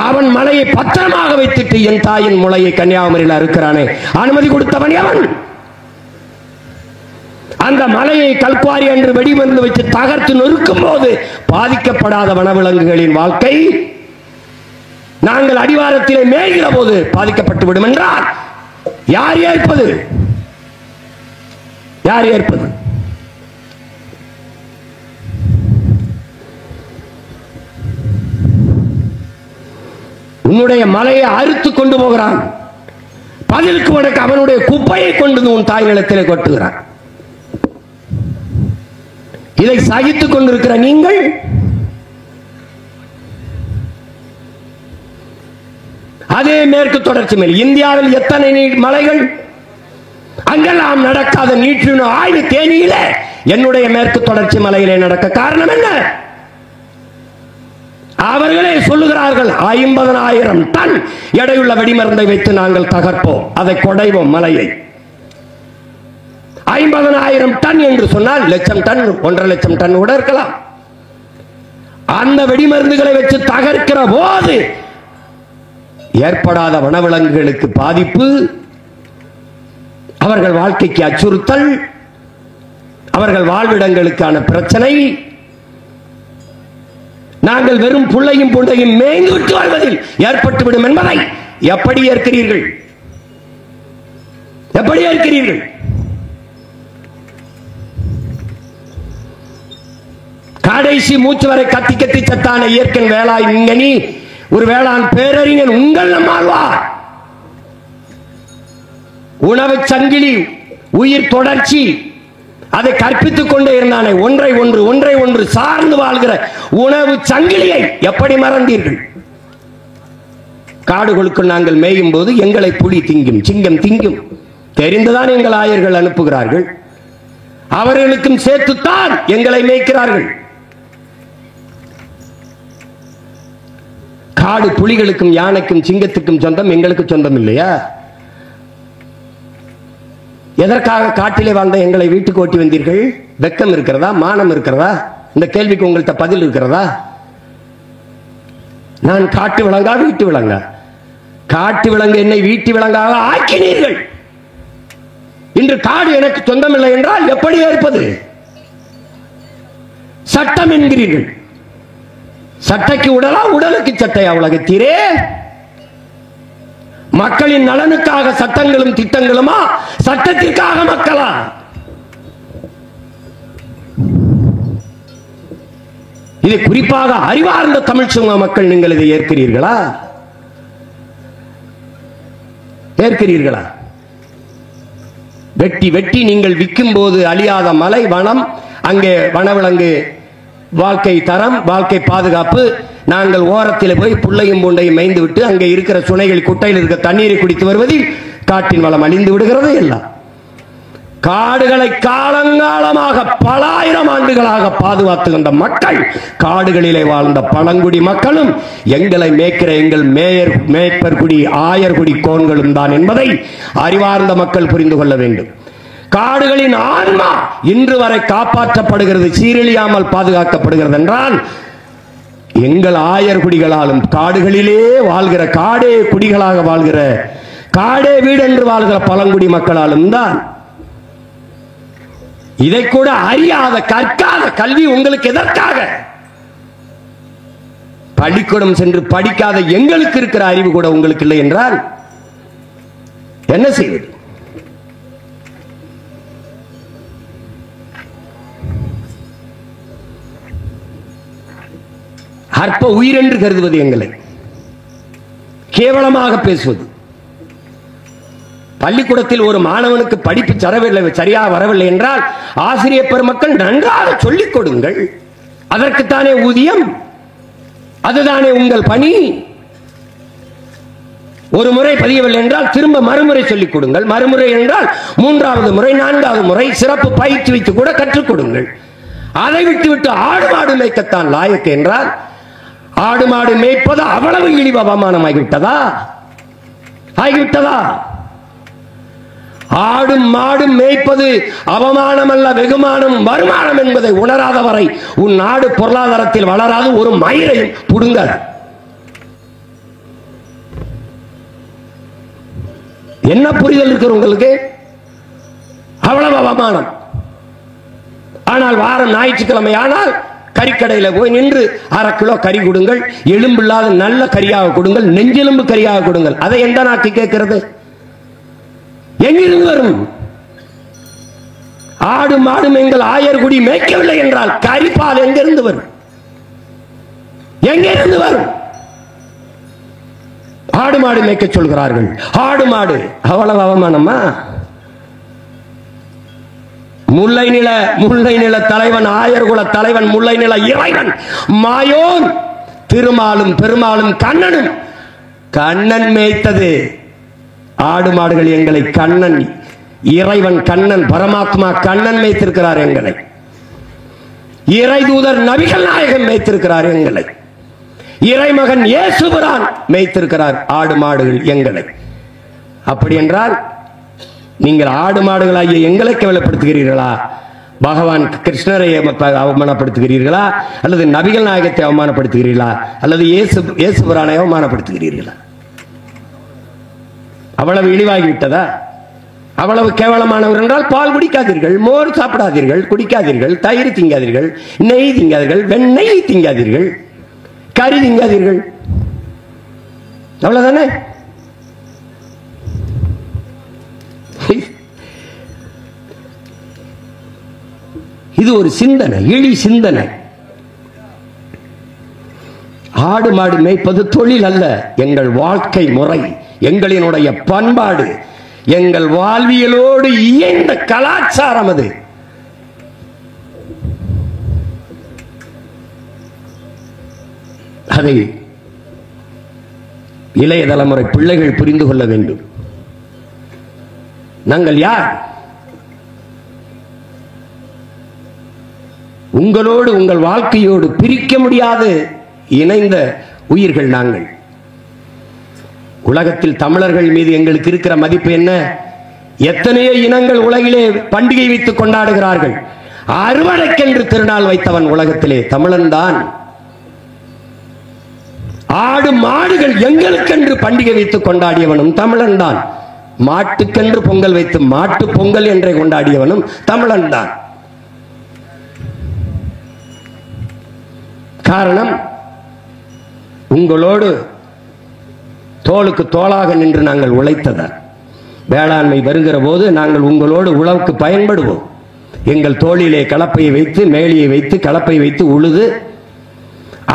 Speaker 1: அவன் மலையை பத்திரமாக வைத்துட்டு என் தாயின் முளையை கன்னியாகுமரியில் அறுக்கிறானே, அனுமதி கொடுத்தவன் எவன்? அந்த மலையை கல்குவாரி என்று வெடிமருந்து வைத்து தகர்த்து நொறுக்கும் போது பாதிக்கப்படாத வனவிலங்குகளின் வாழ்க்கை நாங்கள் அடிவாரத்திலே மேய்கிற போது பாதிக்கப்பட்டு விடும் என்றால் யார் ஏற்பது? யார் ஏற்பது? உன்னுடைய மலையை அறுத்து கொண்டு போகிறான், பதிலுக்கு உனக்கு அவனுடைய குப்பையை கொண்டு உன் தாய் நிலத்திலே கொட்டுகிறான். இதை சகித்துக் கொண்டிருக்கிற நீங்கள் அதே மேற்கு தொடர்ச்சி மேல் இந்தியாவில் எத்தனை மலைகள், அங்கெல்லாம் நடக்காத நீற்றின ஆய்வு தேனியில என்னுடைய மேற்கு தொடர்ச்சி மலையிலே நடக்க காரணம் என்ன? அவர்களே சொல்லுகிறார்கள் 50,000 டன் எடையுள்ள வெடிமருந்தை வைத்து நாங்கள் தகர்ப்போம், அதை கொடைவோம் மலையை. 50,000 டன் என்று சொன்னால் லட்சம் டன், 1.5 லட்சம் டன் கூட இருக்கலாம். அந்த வெடிமருந்துகளை வச்சு தகர்க்கிற போது ஏற்படாத வனவிலங்குகளுக்கு பாதிப்பு, அவர்கள் வாழ்க்கைக்கு அச்சுறுத்தல், அவர்கள் வாழ்விடங்களுக்கான பிரச்சனை. நாங்கள் வெறும் புள்ளையும் புண்டையும் மேய்ந்து விட்டு வாழ்வதில் ஏற்பட்டுவிடும் என்பதை எப்படி ஏற்கிறீர்கள்? எப்படி ஏற்கிறீர்கள்? கடைசி மூச்சு வரை கத்தி கத்தி சத்தான இயற்கை வேளாண் விஞ்ஞானி, ஒரு வேளாண் பேரறிஞர் உங்கள் நம்மாழ்வார் உணவு சங்கிலி, உயிர் தொடர்ச்சி, அதை கற்பித்துக் கொண்டே இருந்தானே, ஒன்றை ஒன்று சார்ந்து வாழ்கிற உணவு சங்கிலியை எப்படி மறந்தீர்கள்? காடுகளுக்குள் நாங்கள் மேயும் போது எங்களை புலி திங்கும், சிங்கம் திங்கும் தெரிந்துதான் எங்கள் ஆயர்கள் அனுப்புகிறார்கள். அவர்களுக்கும் சேர்த்துத்தான் எங்களை மேய்க்கிறார்கள். காடு புலிகளுக்கும் யானைக்கும் சிங்கத்துக்கும் சொந்தம், எங்களுக்கு சொந்தம் இல்லையா? எதற்காக காட்டிலே வாழ்ந்த எங்களை வீட்டுக்கு ஓட்டி வந்தீர்கள்? வெக்கம் இருக்கிறதா? மானம் இருக்கிறதா? இந்த கேள்விக்கு உங்கள்கிட்ட பதில் இருக்கிறதா? நான் காட்டு விலங்கா வீட்டு விலங்கா? காட்டு விலங்கு என்னை வீட்டு விலங்காக ஆக்கினீர்கள். இன்று காடு எனக்கு சொந்தமில்லை என்றால் எப்படி ஏற்பது? சட்டம் என்கிறீர்கள். சட்டைக்கு உடலா, உடலுக்கு சட்டையா உலகத்தீரே? மக்களின் நலனுக்காக சட்டங்களும் திட்டங்களுமா, சட்டத்திற்காக மக்களா? இது குறிப்பாக அறிவார்ந்த தமிழ் சமூக மக்கள், நீங்கள் இதை ஏற்கிறீர்களா? ஏற்கிறீர்களா? வெட்டி வெட்டி நீங்கள் விற்கும் போது அழியாத மலை வனம், அங்கே வனவிலங்கு வாழ்க்கை தரம், வாழ்க்கை பாதுகாப்பு, நாங்கள் ஓரத்தில் போய் புள்ளையும் பூண்டையும் மேய்ந்து விட்டு அங்கே இருக்கிற சுனைகள் குட்டையில் இருக்க தண்ணீரை குடித்து வருவதில் காட்டின் வளம் அழிந்து விடுகிறது. எல்லாம் காடுகளை காலங்காலமாக பல ஆயிரம் ஆண்டுகளாக பாதுகாத்து வந்த மக்கள், காடுகளிலே வாழ்ந்த பழங்குடி மக்களும் எங்களை மேய்க்கிற எங்கள் மேய்ப்பர் குடி ஆயர்குடி கோன்களும் தான் என்பதை அறிவார்ந்த மக்கள் புரிந்து கொள்ள வேண்டும். காடுகளின் ஆன்மா இன்று வரை காப்பாற்றப்படுகிறது, சீரழியாமல் பாதுகாக்கப்படுகிறது என்றால் எங்கள் ஆயர்குடிகளாலும், காடுகளிலே வாழ்கிற, காடே குடிகளாக வாழ்கிற, காடே வீடென்று வாழ்கிற பழங்குடி மக்களாலும் தான். இதை கூட அறியாத, கற்காத கல்வி உங்களுக்கு எதற்காக? பள்ளிக்கூடம் சென்று படிக்காத எங்களுக்கு இருக்கிற அறிவு கூட உங்களுக்கு இல்லை என்றால் என்ன செய்வது? அற்ப உயிரென்று கருதுவது, எங்களை கேவலமாக பேசுவது. பள்ளிக்கூடத்தில் ஒரு மாணவனுக்கு படிப்பு சரியாக வரவில்லை என்றால் ஆசிரியர் பெருமக்கள் நன்றாக சொல்லிக் கொடுங்கள். அதற்குத்தானே ஊதியம், அதுதானே உங்கள் பணி. ஒரு முறை பதியவில்லை என்றால் திரும்ப மறுமுறை சொல்லிக் கொடுங்கள். மறுமுறை என்றால் மூன்றாவது முறை, நான்காவது முறை சிறப்பு பயிற்சி வைத்து கூட கற்றுக் கொடுங்கள். அதை விட்டுவிட்டு ஆடு மாடு மேய்க்கத்தான் லாயக்கு என்றால் ஆடு மாடு மேய்ப்பது அவ்வளவு இழிவு அவமானம் ஆகிவிட்டதா? ஆடும் மாடும் மேய்ப்பது அவமானம் அல்ல, வெகுமானம், வருமானம் என்பதை உணராத வரை உன் நாடு பொருளாதாரத்தில் வளராது, ஒரு மயிரையும் புடுங்காது. என்ன புரிதல் இருக்கிற உங்களுக்கு? அவ்வளவு அவமானம். ஆனால் வாரம் ஞாயிற்றுக்கிழமை ஆனால் கறிக்கடையில் போய் நின்று 1/2 கிலோ கறி கொடுங்கள், எலும்பில்லாத நல்ல கறியாக கொடுங்கள், நெஞ்செலும்பு கறியாக கொடுங்கள். அதை எந்த நாட்டு கேட்கிறது? எங்கிருந்து வரும்? ஆடு மாடும் எங்கள் ஆயர்குடி மேய்க்கவில்லை என்றால் கறிப்பால் எங்கிருந்து வரும்? எங்கிருந்து வரும்? ஆடு மாடு மேய்க்க சொல்கிறார்கள். ஆடு மாடு அவ்வளவு அவமானமா? முல்லை நில தலைவன், ஆயர்குல தலைவன், முல்லை நில இறைவன் மாயோன் திருமாலும் பெருமாளும் கண்ணனும், கண்ணன் மேய்த்தது ஆடு மாடுகள் எங்களை. கண்ணன், இறைவன் கண்ணன், பரமாத்மா கண்ணன் மேய்த்திருக்கிறார் எங்களை. இறை தூதர் நபிகள் நாயகன் மேய்த்திருக்கிறார் எங்களை. இறைமகன் இயேசுபிரான் மேய்த்திருக்கிறார் ஆடு மாடுகள் எங்களை. அப்படி என்றால் நீங்கள் ஆடு மாடுகளாகிய எங்களை கேவலப்படுத்துகிறீர்களா? பகவான் கிருஷ்ணரை அவமானப்படுத்துகிறீர்களா? அல்லது நபிகள் நாயகத்தை அவமானப்படுத்துகிறீர்களா? அல்லது இயேசுபிரானை அவமானப்படுத்துகிறீர்களா? அவ்வளவு இழிவாகிவிட்டதா? அவ்வளவு கேவலமானவர் என்றால் பால் குடிக்காதீர்கள், மோர் சாப்பிடாதீர்கள், குடிக்காதீர்கள், தயிர் திங்காதீர்கள், நெய் திங்காதீர்கள், வெண்ணெய் திங்காதீர்கள், கறி திங்காதீர்கள். அவ்வளவுதானே? இது ஒரு சிந்தனை, இழி சிந்தனை. ஆடு மாடு மேய்ப்பது தொழில் அல்ல, எங்கள் வாழ்க்கை முறை, எங்களினுடைய பண்பாடு, எங்கள் வாழ்வியலோடு இயைந்த கலாச்சாரம் அது. அதை இளைய தலைமுறை பிள்ளைகள் புரிந்து கொள்ள வேண்டும். நாங்கள் யார்? உங்களோடு உங்கள் வாழ்க்கையோடு பிரிக்க முடியாது இணைந்த உயிர்கள் நாங்கள். உலகத்தில் தமிழர்கள் மீது எங்களுக்கு இருக்கிற மதிப்பு என்ன? எத்தனையோ இனங்கள் உலகிலே பண்டிகை வைத்து கொண்டாடுகிறார்கள். அறுவடைக்கென்று திருநாள் வைத்தவன் உலகத்திலே தமிழன் தான். ஆடு மாடுகள் எங்களுக்கென்று பண்டிகை வைத்து கொண்டாடியவனும் தமிழன் தான். மாட்டுக்கென்று பொங்கல் வைத்து மாட்டு பொங்கல் என்றே கொண்டாடியவனும் தமிழன் தான். காரணம், உங்களோடு தோளுக்கு தோளாக நின்று நாங்கள் உழைத்ததால். வேளாண்மை வருகிற போது நாங்கள் உங்களோடு உழவுக்கு பயன்படுவோம். எங்கள் தோளிலே கலப்பையை வைத்து மேலியை வைத்து கலப்பை வைத்து உழுது,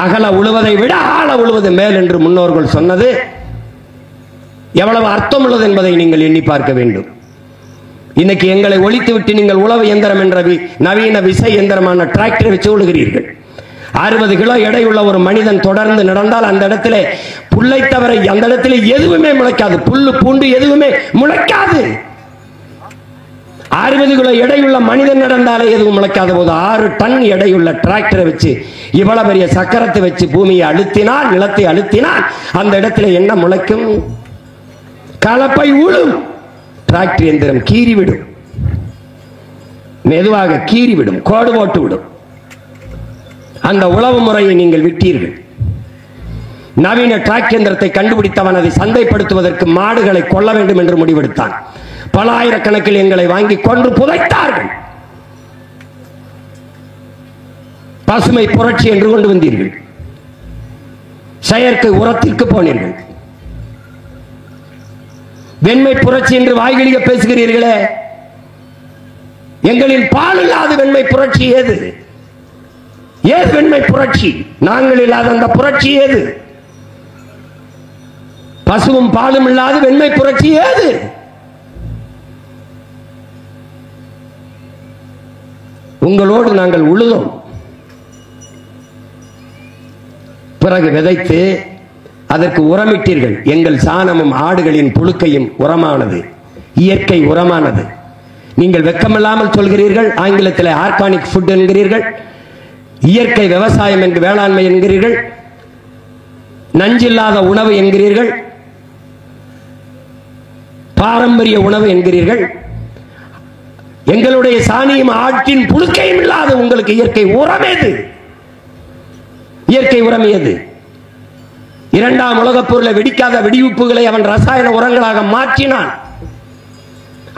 Speaker 1: அகல உழுவதை விட ஆழ உழுவது மேல் என்று முன்னோர்கள் சொன்னது எவ்வளவு அர்த்தம் உள்ளது என்பதை நீங்கள் எண்ணி பார்க்க வேண்டும். இன்னைக்கு எங்களை ஒழித்துவிட்டு நீங்கள் உழவு இயந்திரம் என்ற நவீன விசை இயந்திரமான டிராக்டரை வச்சு உழுகிறீர்கள். 60 கிலோ எடையுள்ள ஒரு மனிதன் தொடர்ந்து நடந்தால் அந்த இடத்துல புல்லை தவிர அந்த இடத்துல எதுவுமே முளைக்காது. புல்லு பூண்டு எதுவுமே முளைக்காது. 60 கிலோ எடையுள்ள மனிதன் நடந்தாலே எதுவும் முளைக்காத போது 6 டன் எடையுள்ள டிராக்டரை வச்சு இவ்வளவு பெரிய சக்கரத்தை வச்சு பூமியை அழுத்தினால், நிலத்தை அழுத்தினால் அந்த இடத்துல என்ன முளைக்கும்? கலப்பை உழும். டிராக்டர் எந்திரம் கீறிவிடும், மெதுவாக கீறிவிடும், கோடு போட்டு விடும். அந்த உழவு முறையை நீங்கள் விட்டீர்கள். நவீன டிராக்டர் எந்திரத்தை கண்டுபிடித்தவன் அதை சந்தைப்படுத்துவதற்கு மாடுகளை கொல்ல வேண்டும் என்று முடிவெடுத்தான். பல ஆயிரக்கணக்கில் எங்களை வாங்கி கொன்று புதைத்தார்கள். பசுமை புரட்சி என்று கொண்டு வந்தீர்கள். செயற்கை உரத்திற்கு போனீர்கள். வெண்மை புரட்சி என்று வாய்களிக பேசுகிறீர்களே, எங்களின் பால் இல்லாத வெண்மை புரட்சி ஏது? ஏது வெண்மை புரட்சி? நாங்கள் இல்லாத அந்த புரட்சி ஏது? பசுவும் பாலும் இல்லாத வெண்மை புரட்சி ஏது? உங்களோடு நாங்கள் உழுதோம். பிறகு விதைத்து அதற்கு உரமிட்டீர்கள். எங்கள் சாணமும் ஆடுகளின் புழுக்கையும் உரமானது, இயற்கை உரமானது. நீங்கள் வெக்கமில்லாமல் சொல்கிறீர்கள், ஆங்கிலத்தில் ஆர்கானிக் ஃபுட் என்கிறீர்கள், இயற்கை விவசாயம் என்று வேளாண்மை என்கிறீர்கள், நஞ்சில்லாத உணவு என்கிறீர்கள், பாரம்பரிய உணவு என்கிறீர்கள். எங்களுடைய சாணியும் ஆட்டின் புழுக்கையும் இல்லாத உங்களுக்கு இயற்கை உரம் ஏது? இயற்கை உரம் ஏது? 2ஆம் உலகப் போரில் வெடிக்காத வெடிவுப்புகளை அவன் ரசாயன உரங்களாக மாற்றினான்.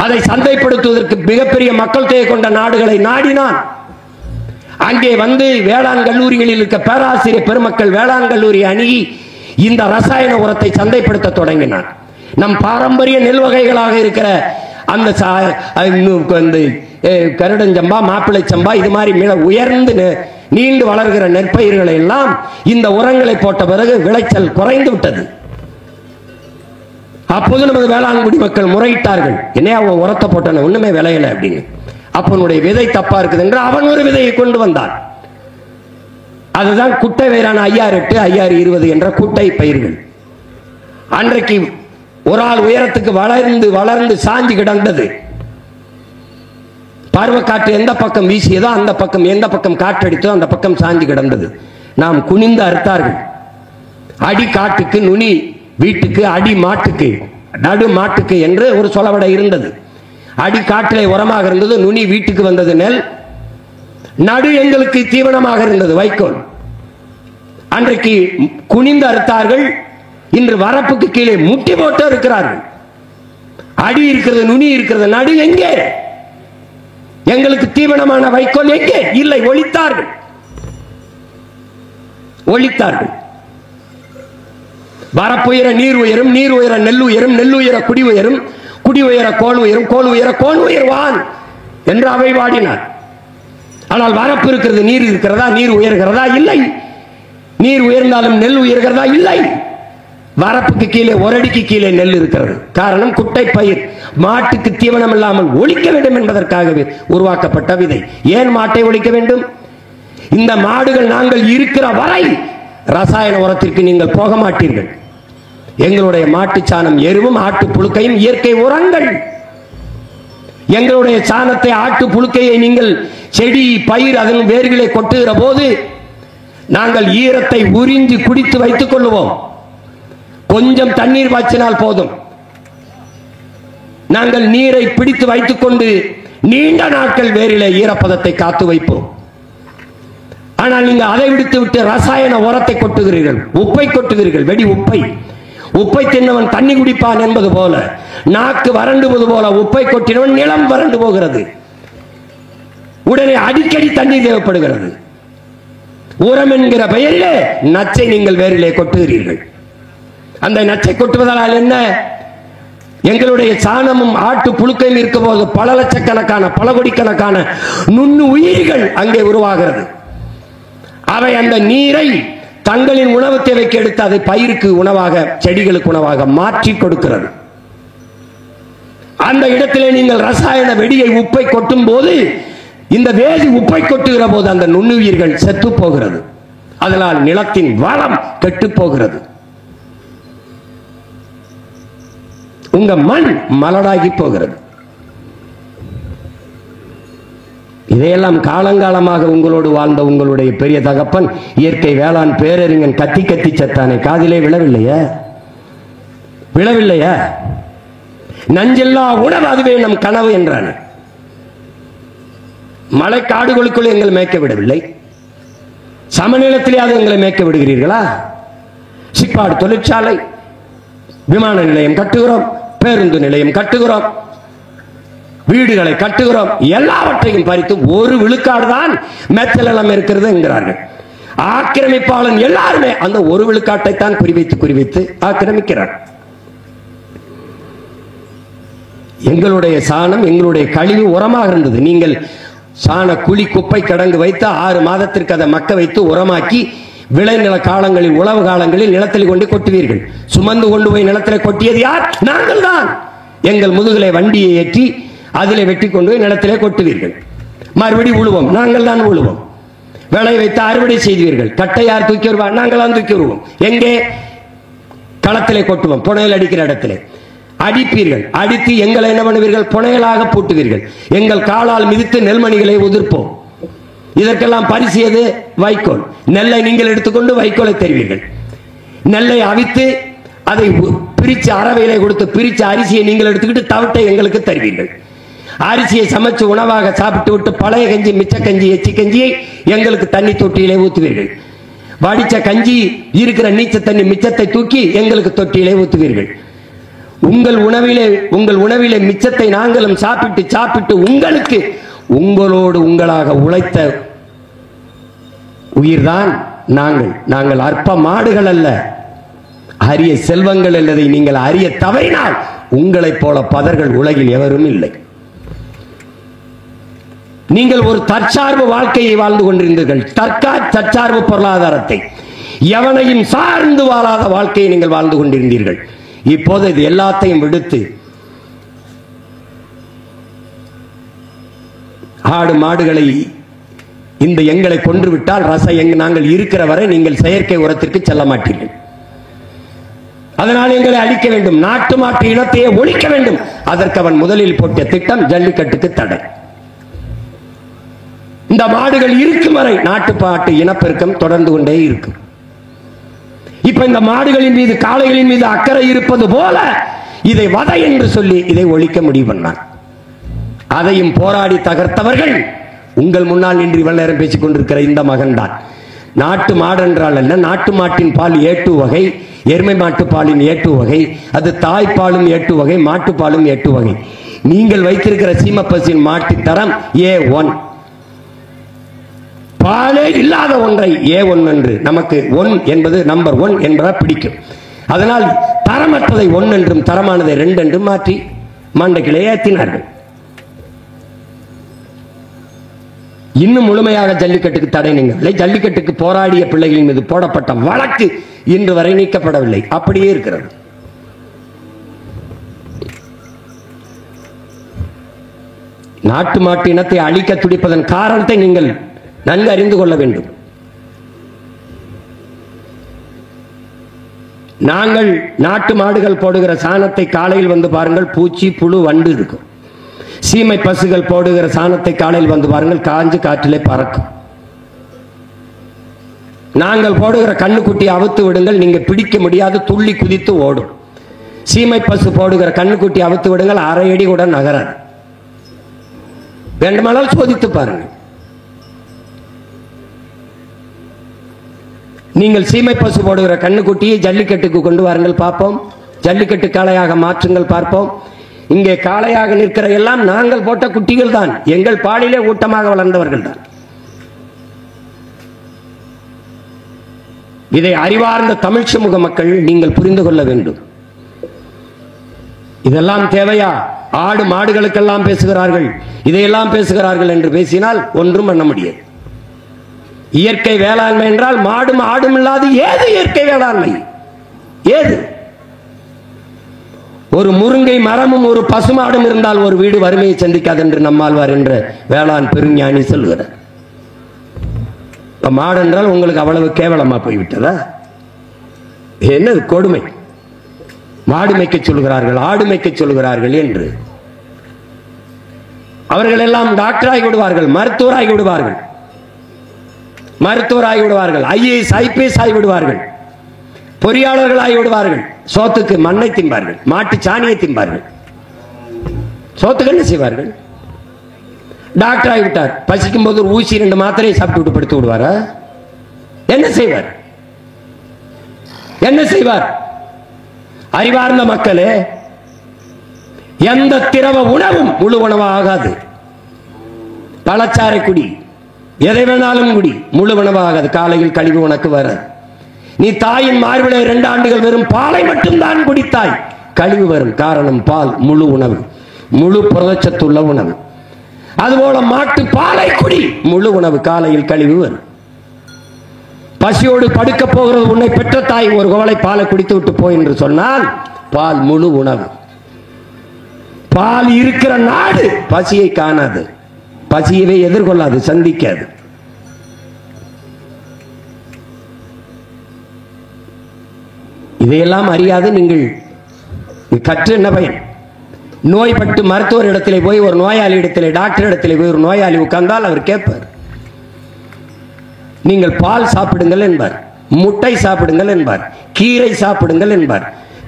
Speaker 1: அதை சந்தைப்படுத்துவதற்கு மிகப்பெரிய மக்கள் தொகை கொண்ட நாடுகளை நாடினான். அங்கே வந்து வேளாண் கல்லூரிகளில் இருக்க பேராசிரியர் பெருமக்கள் வேளாண் கல்லூரி அணுகி இந்த ரசாயன உரத்தை சந்தைப்படுத்த தொடங்கினான். நம் பாரம்பரிய நெல் வகைகளாக இருக்கிற அந்த கருடஞ்சம்பா, மாப்பிள்ளை சம்பா, இது மாதிரி மிக உயர்ந்து நீண்டு வளர்கிற நெற்பயிர்களை எல்லாம் இந்த உரங்களை போட்ட பிறகு விளைச்சல் குறைந்து விட்டது. அப்போது நமது வேளாண்குடி மக்கள் முறையிட்டார்கள், என்னையா அவன் உரத்தை போட்டான ஒண்ணுமே விளையல அப்படின்னு. அப்பனுடைய விதை தப்பா இருக்குது என்று அவன் ஒரு விதையை கொண்டு வந்தான். அதுதான் குட்டை வயிறான 5008, 5020 என்ற குட்டை பயிர்கள். அன்றைக்கு ஒரு ஆள் உயரத்துக்கு வளர்ந்து வளர்ந்து சாஞ்சு கிடந்தது. பருவக்காற்று எந்த பக்கம் வீசியதோ அந்த பக்கம், எந்த பக்கம் காற்றடித்தோ அந்த பக்கம் சாஞ்சு கிடந்தது. நாம் குனிந்து அறுத்தார்கள். அடி காட்டுக்கு, நுனி வீட்டுக்கு, அடி மாட்டுக்கு, நடு மாட்டுக்கு என்று ஒரு சொலவடை இருந்தது. அடி காட்டிலே உரமாக இருந்தது, நுனி வீட்டுக்கு வந்தது நெல், நடு எங்களுக்கு தீவனமாக இருந்தது வைக்கோல். அன்றைக்கு குனிந்து அறுத்தார்கள். இன்று வரப்புக்கு கீழே முட்டி போட்டு இருக்கிறார்கள். அடி இருக்கிறது, நுனி இருக்கிறது, நடு எங்கே? எங்களுக்கு தீவனமான வைக்கோல் எங்கே? இல்லை, ஒழித்தார்கள். ஒழித்தார்கள். வரப்புயர நீர் உயரும், நீர் உயர நெல் உயரும், நெல் உயர குடி உயரும், குடி உயர கோல் உயரும், கோல் உயர கோன் உயர்வான் என்று அவை வாடினார். ஆனால் வரப்பு இருக்கிறது, நீர் இருக்கிறதா? நீர் உயர்கிறதா? இல்லை. நீர் உயர்ந்தாலும் நெல் உயர்கிறதா? இல்லை. வரப்புக்கு கீழே, ஒரு அடிக்கு கீழே நெல் இருக்கிறது. காரணம், குட்டை பயிர். மாட்டுக்கு தீவனம் இல்லாமல் ஒழிக்க வேண்டும் என்பதற்காகவே உருவாக்கப்பட்ட விதை. ஏன் மாட்டை ஒழிக்க வேண்டும்? இந்த மாடுகள் நாங்கள் இருக்கிற வரை ரசாயன உரத்திற்கு நீங்கள் போக மாட்டீர்கள். எங்களுடைய மாட்டுச்சாணம், எருவும் ஆட்டு புழுக்கையும் இயற்கை உரங்கள். எங்களுடைய சாணத்தை, ஆட்டு புழுக்கையை நீங்கள் செடி பயிர் அதன் வேர்களை கொட்டுகிற போது நாங்கள் ஈரத்தை உறிஞ்சி குடித்து வைத்துக் கொள்ளுவோம். கொஞ்சம் தண்ணீர் பாய்ச்சினால் போதும். நாங்கள் நீரை பிடித்து வைத்துக் கொண்டு நீண்ட நாட்கள் வேரிலே ஈரப்பதத்தை காத்து வைப்போம். ஆனால் நீங்கள் அதை விடுத்து விட்டு ரசாயன உரத்தை கொட்டுகிறீர்கள், உப்பை கொட்டுகிறீர்கள், வெடி உப்பை. உப்பை தின்னவன் தண்ணி குடிப்பான் என்பது போல, நாக்கு வறண்டுவது போல உப்பை கொட்டினவன் நிலம் வறண்டு போகிறது. உடனே அடிக்கடி தண்ணீர் தேவைப்படுகிறது. உரம் என்கிற பெயரிலே நச்சை நீங்கள் வேரிலே கொட்டுகிறீர்கள். அந்த நச்சை கொட்டுவதால் என்ன? எங்களுடைய சாணமும் ஆட்டு புழுக்கையும் இருக்கும் போது பல லட்சக்கணக்கான, பல கோடிக்கணக்கான நுண்ணு உயிர்கள் அங்கே உருவாகிறது. அவை அந்த நீரை தங்களின் உணவு தேவைக்கு எடுத்து அதை பயிருக்கு உணவாக, செடிகளுக்கு உணவாக மாற்றி கொடுக்கிறது. அந்த இடத்திலே நீங்கள் ரசாயன வெடியை, உப்பை கொட்டும் போது, இந்த வேதி உப்பை கொட்டுகிற போது அந்த நுண்ணுயிர்கள் செத்து போகிறது. அதனால் நிலத்தின் வளம் கெட்டு போகிறது. உங்க மண் மலடாகி போகிறது. இதையெல்லாம் காலங்காலமாக உங்களோடு வாழ்ந்த உங்களுடைய பெரிய தகப்பன் இயற்கை வேளாண் பேரறிஞன் கத்தி கத்தி செத்தானே, காதிலே விழவில்லையா? விழவில்லையா? நஞ்செல்லா உணவு அதுவே நம் கனவு என்றான். மலை காடுகளுக்குள் எங்களை மேய்க்க விடவில்லை, சமநிலத்திலே எங்களை மேய்க்க விடுகிறீர்களா? சிப்பாடு தொழிற்சாலை, விமான நிலையம் கட்டுகிறோம், பேருந்து நிலையம் கட்டுகிறோம், வீடுகளை கட்டுகிறோம், எல்லாவற்றையும் பறித்து ஒரு விழுக்காடு தான் மெத்தலம் இருக்கிறது என்கிறார்கள். ஆக்கிரமிப்பாளன் எல்லாருமே அந்த ஒரு விழுக்காட்டை தான் குறிவைத்து ஆக்கிரமிக்கிறார். எங்களுடைய சாணம், எங்களுடைய கழிவு உரமாக இருந்தது. நீங்கள் சாண குழி, குப்பை கிடங்கு வைத்து 6 மாதத்திற்கு அதை மக்க வைத்து உரமாக்கி விளைநில காலங்களில், உழவு காலங்களில் நிலத்தில் கொண்டு கொட்டுவீர்கள். சுமந்து கொண்டு போய் நிலத்தில் கொட்டியது யார்? நாங்கள் தான். எங்கள் முதுகிலே வண்டியை ஏற்றி அதிலே வெட்டி கொண்டு போய் நிலத்திலே கொட்டுவீர்கள். மறுபடி உழுவோம், நாங்கள் தான் உழுவோம். விளை வைத்து அறுவடை செய்வீர்கள். கட்டை யார் தூக்கி வருவார்? நாங்கள் தான் தூக்கி வருவோம். எங்கே? களத்திலே கொட்டுவோம், புனையல் அடிக்கிற இடத்திலே அடிப்பீர்கள். அடித்து எங்களை என்ன பண்ணுவீர்கள்? புனையலாக பூட்டுவீர்கள். எங்கள் காலால் மிதித்து நெல்மணிகளை உதிர்ப்போம். இதற்கெல்லாம் பரிசு எது? வைக்கோல். நெல்லை நீங்கள் எடுத்துக்கொண்டு வைக்கோலை தருவீர்கள். நெல்லை அவித்து அதை பிரித்து அரவையிலே கொடுத்து பிரித்து அரிசியை நீங்கள் எடுத்துக்கிட்டு தவிட்டை எங்களுக்கு தருவீர்கள். அரிசியை சமைச்சு உணவாக சாப்பிட்டு விட்டு பழைய கஞ்சி, மிச்ச கஞ்சி, எச்சி கஞ்சியை எங்களுக்கு தண்ணி தொட்டியிலே ஊற்றுவீர்கள். வடிச்ச கஞ்சி இருக்கிற நீச்ச தண்ணி மிச்சத்தை தூக்கி எங்களுக்கு தொட்டியிலே ஊற்றுவீர்கள். உங்கள் உணவிலே மிச்சத்தை நாங்களும் சாப்பிட்டு உங்களுக்கு, உங்களோடு உங்களாக உழைத்த உயிர்தான் நாங்கள் அற்ப மாடுகள் அல்ல, அரிய செல்வங்கள் அல்லதை நீங்கள் அறிய தவறினால் உங்களைப் போல பதர்கள் உலகில் எவரும் இல்லை. நீங்கள் ஒரு தற்சார்பு வாழ்க்கையை வாழ்ந்து கொண்டிருந்தீர்கள். தற்சார்பு பொருளாதாரத்தை, எவனையும் சார்ந்து வாழாத வாழ்க்கையை நீங்கள் வாழ்ந்து கொண்டிருந்தீர்கள். இப்போது இது எல்லாத்தையும் விடுத்து ஆடு மாடுகளை இந்த எங்களை கொன்று விட்டால் நாங்கள் இருக்கிற வரை நீங்கள் செயற்கை உரத்திற்கு செல்ல மாட்டீர்கள். அதனால் எங்களை அழிக்க வேண்டும், நாட்டு மாட்டு இனத்தையே ஒழிக்க வேண்டும். அதற்கு அவன் முதலில் போட்ட திட்டம் ஜல்லிக்கட்டுக்கு தடை. இந்த மாடுகள் இருக்கும் வரை நாட்டுப்பாட்டு இனப்பெருக்கம் தொடர்ந்து கொண்டே இருக்கும். இப்ப இந்த மாடுகளின் மீது, காளைகளின் மீது அக்கறை இருப்பது போல இதை வதை என்று சொல்லி இதை ஒழிக்க முடிவு பண்ணார். அதையும் போராடி தகர்த்தவர்கள் உங்கள் முன்னால் நின்று இவ்வளவு நேரம் பேசிக் கொண்டிருக்கிற இந்த மகன் தான். நாட்டு மாடு என்றால் என்ன? நாட்டு மாட்டின் பால் ஏட்டு வகை, எருமை மாட்டு பாலின் ஏட்டு வகை, அது தாய்ப்பாலும் ஏட்டு வகை, மாட்டுப்பாலும் ஏட்டு வகை. நீங்கள் வைத்திருக்கிற சீமப்பசின் மாட்டு தரம் A1. பாலே இல்லாத ஒன்றை A1 என்று, நமக்கு 1 என்பது நம்பர் 1 என்பதா பிடிக்கும். அதனால் தரமற்றதை 1 என்றும் தரமானதை 2 என்றும் மாற்றி மண்டைக்கிலே ஏற்றினார்கள். இன்னும் முழுமையாக ஜல்லிக்கட்டுக்கு தடை நீங்கவில்லை. ஜல்லிக்கட்டுக்கு போராடிய பிள்ளைகளின் மீது போடப்பட்ட வழக்கு இன்று வரை நீக்கப்படவில்லை, அப்படியே இருக்கிறது. நாட்டு மாட்டு இனத்தை அழிக்க துடிப்பதன் காரணத்தை நீங்கள் நன்கு அறிந்து கொள்ள வேண்டும். நாங்கள் நாட்டு மாடுகள் போடுகிற சாணத்தை காலையில் வந்து பாருங்கள், பூச்சி புழு வண்டு இருக்கும். சீமை பசுகள் போடுகிற சாணத்தை காலையில் வந்து பாருங்கள், காஞ்சு காற்றிலே பறக்கும். நாங்கள் போடுகிற கண்ணுக்குட்டி அவுத்து விடுங்கள், நீங்க பிடிக்க முடியாது, துள்ளி குதித்து ஓடும். சீமை பசு போடுகிற கண்ணுக்குட்டி அவுத்து விடுங்கள், அரை அடி கூட நகராது. வேண்டுமானால் சோதித்து பாருங்கள். நீங்கள் சீமை பசு போடுகிற கண்ணுக்குட்டியை ஜல்லிக்கட்டுக்கு கொண்டு வாருங்கள் பார்ப்போம். ஜல்லிக்கட்டு காளையாக மாற்றுங்கள் பார்ப்போம். இங்கே காளையாக நிற்கிற எல்லாம் நாங்கள் போட்ட குட்டிகள் தான், எங்கள் பாலிலே ஊட்டமாக வளர்ந்தவர்கள் தான். இதை அறிவார்ந்த தமிழ் சமூக மக்கள் நீங்கள் புரிந்து கொள்ள வேண்டும். இதெல்லாம் தேவையா? ஆடு மாடுகளுக்கெல்லாம் பேசுகிறார்கள், இதையெல்லாம் பேசுகிறார்கள் என்று பேசினால் ஒன்றும் பண்ண முடியாது. இயற்கை வேளாண்மை என்றால் மாடும் ஆடும் இல்லாது ஏது இயற்கை வேளாண்மை? ஏது? ஒரு முருங்கை மரமும் ஒரு பசுமாடும் இருந்தால் ஒரு வீடு வறுமையை சந்திக்காது என்று நம்மாழ்வார் என்ற வேளாண் பெருஞானி சொல்கிறார். மாடு என்றால் உங்களுக்கு அவ்வளவு கேவலமா போய்விட்டதா? என்ன கொடுமை! மாடு மேய்க்க சொல்கிறார்கள், ஆடு மேய்க்க சொல்கிறார்கள் என்று. அவர்கள் எல்லாம் டாக்டராகி விடுவார்கள், மருத்துவராகி விடுவார்கள், மருத்துவராகி விடுவார்கள், ஐஏஎஸ் ஐபிஎஸ் ஆகி விடுவார்கள், பொறியாளர்கள் ஆகி விடுவார்கள். சோத்துக்கு மண்ணை தின்பார்கள், மாட்டு சாணியை தின்பார்கள். சோத்துக்கு என்ன செய்வார்கள்? டாக்டர் ஆகிவிட்டார், பசிக்கும் போது ஒரு ஊசி 2 மாத்திரையை சாப்பிட்டு விட்டு படுத்து விடுவாரா? என்ன செய்வார்? என்ன செய்வார்? அறிவார்ந்த மக்களே, எந்த திரவ உணவும் முழு உணவாக ஆகாது. பழச்சாறை குடி, எதை வேணாலும் குடி, முழு உணவாகாது. காலையில் கழிவு உனக்கு வர. நீ தாயின் மார்பிலே 2 ஆண்டுகள் வெறும் பாலை மட்டும்தான் குடித்தாய், கழிவு வரும். காரணம் பால் முழு உணவு, முழு புரதச்சத்துள்ள உணவு. அதுபோல மாட்டு பாலை குடி, முழு உணவு, காலையில் கழிவு வரும். பசியோடு படுக்க போகிறது உன்னை பெற்ற தாய் ஒரு குவளை பாலை குடித்து விட்டு போய் என்று சொன்னால் பால் முழு உணவு. பால் இருக்கிற நாடு பசியை காணாது, பசியவே எதிர்கொள்ளாது, சந்திக்காது. இதையெல்லாம் அறியாது நீங்கள் கற்று என்ன பயன்? நோய்பட்டு மருத்துவர் இடத்திலே போய், ஒரு நோயாளி இடத்திலே, டாக்டர் இடத்திலே போய் ஒரு நோயாளி உட்கார்ந்தால் அவர் கேட்பார், நீங்கள் பால் சாப்பிடுங்கள் என்பார், முட்டை சாப்பிடுங்கள் என்பார், கீரை சாப்பிடுங்கள் என்பார்,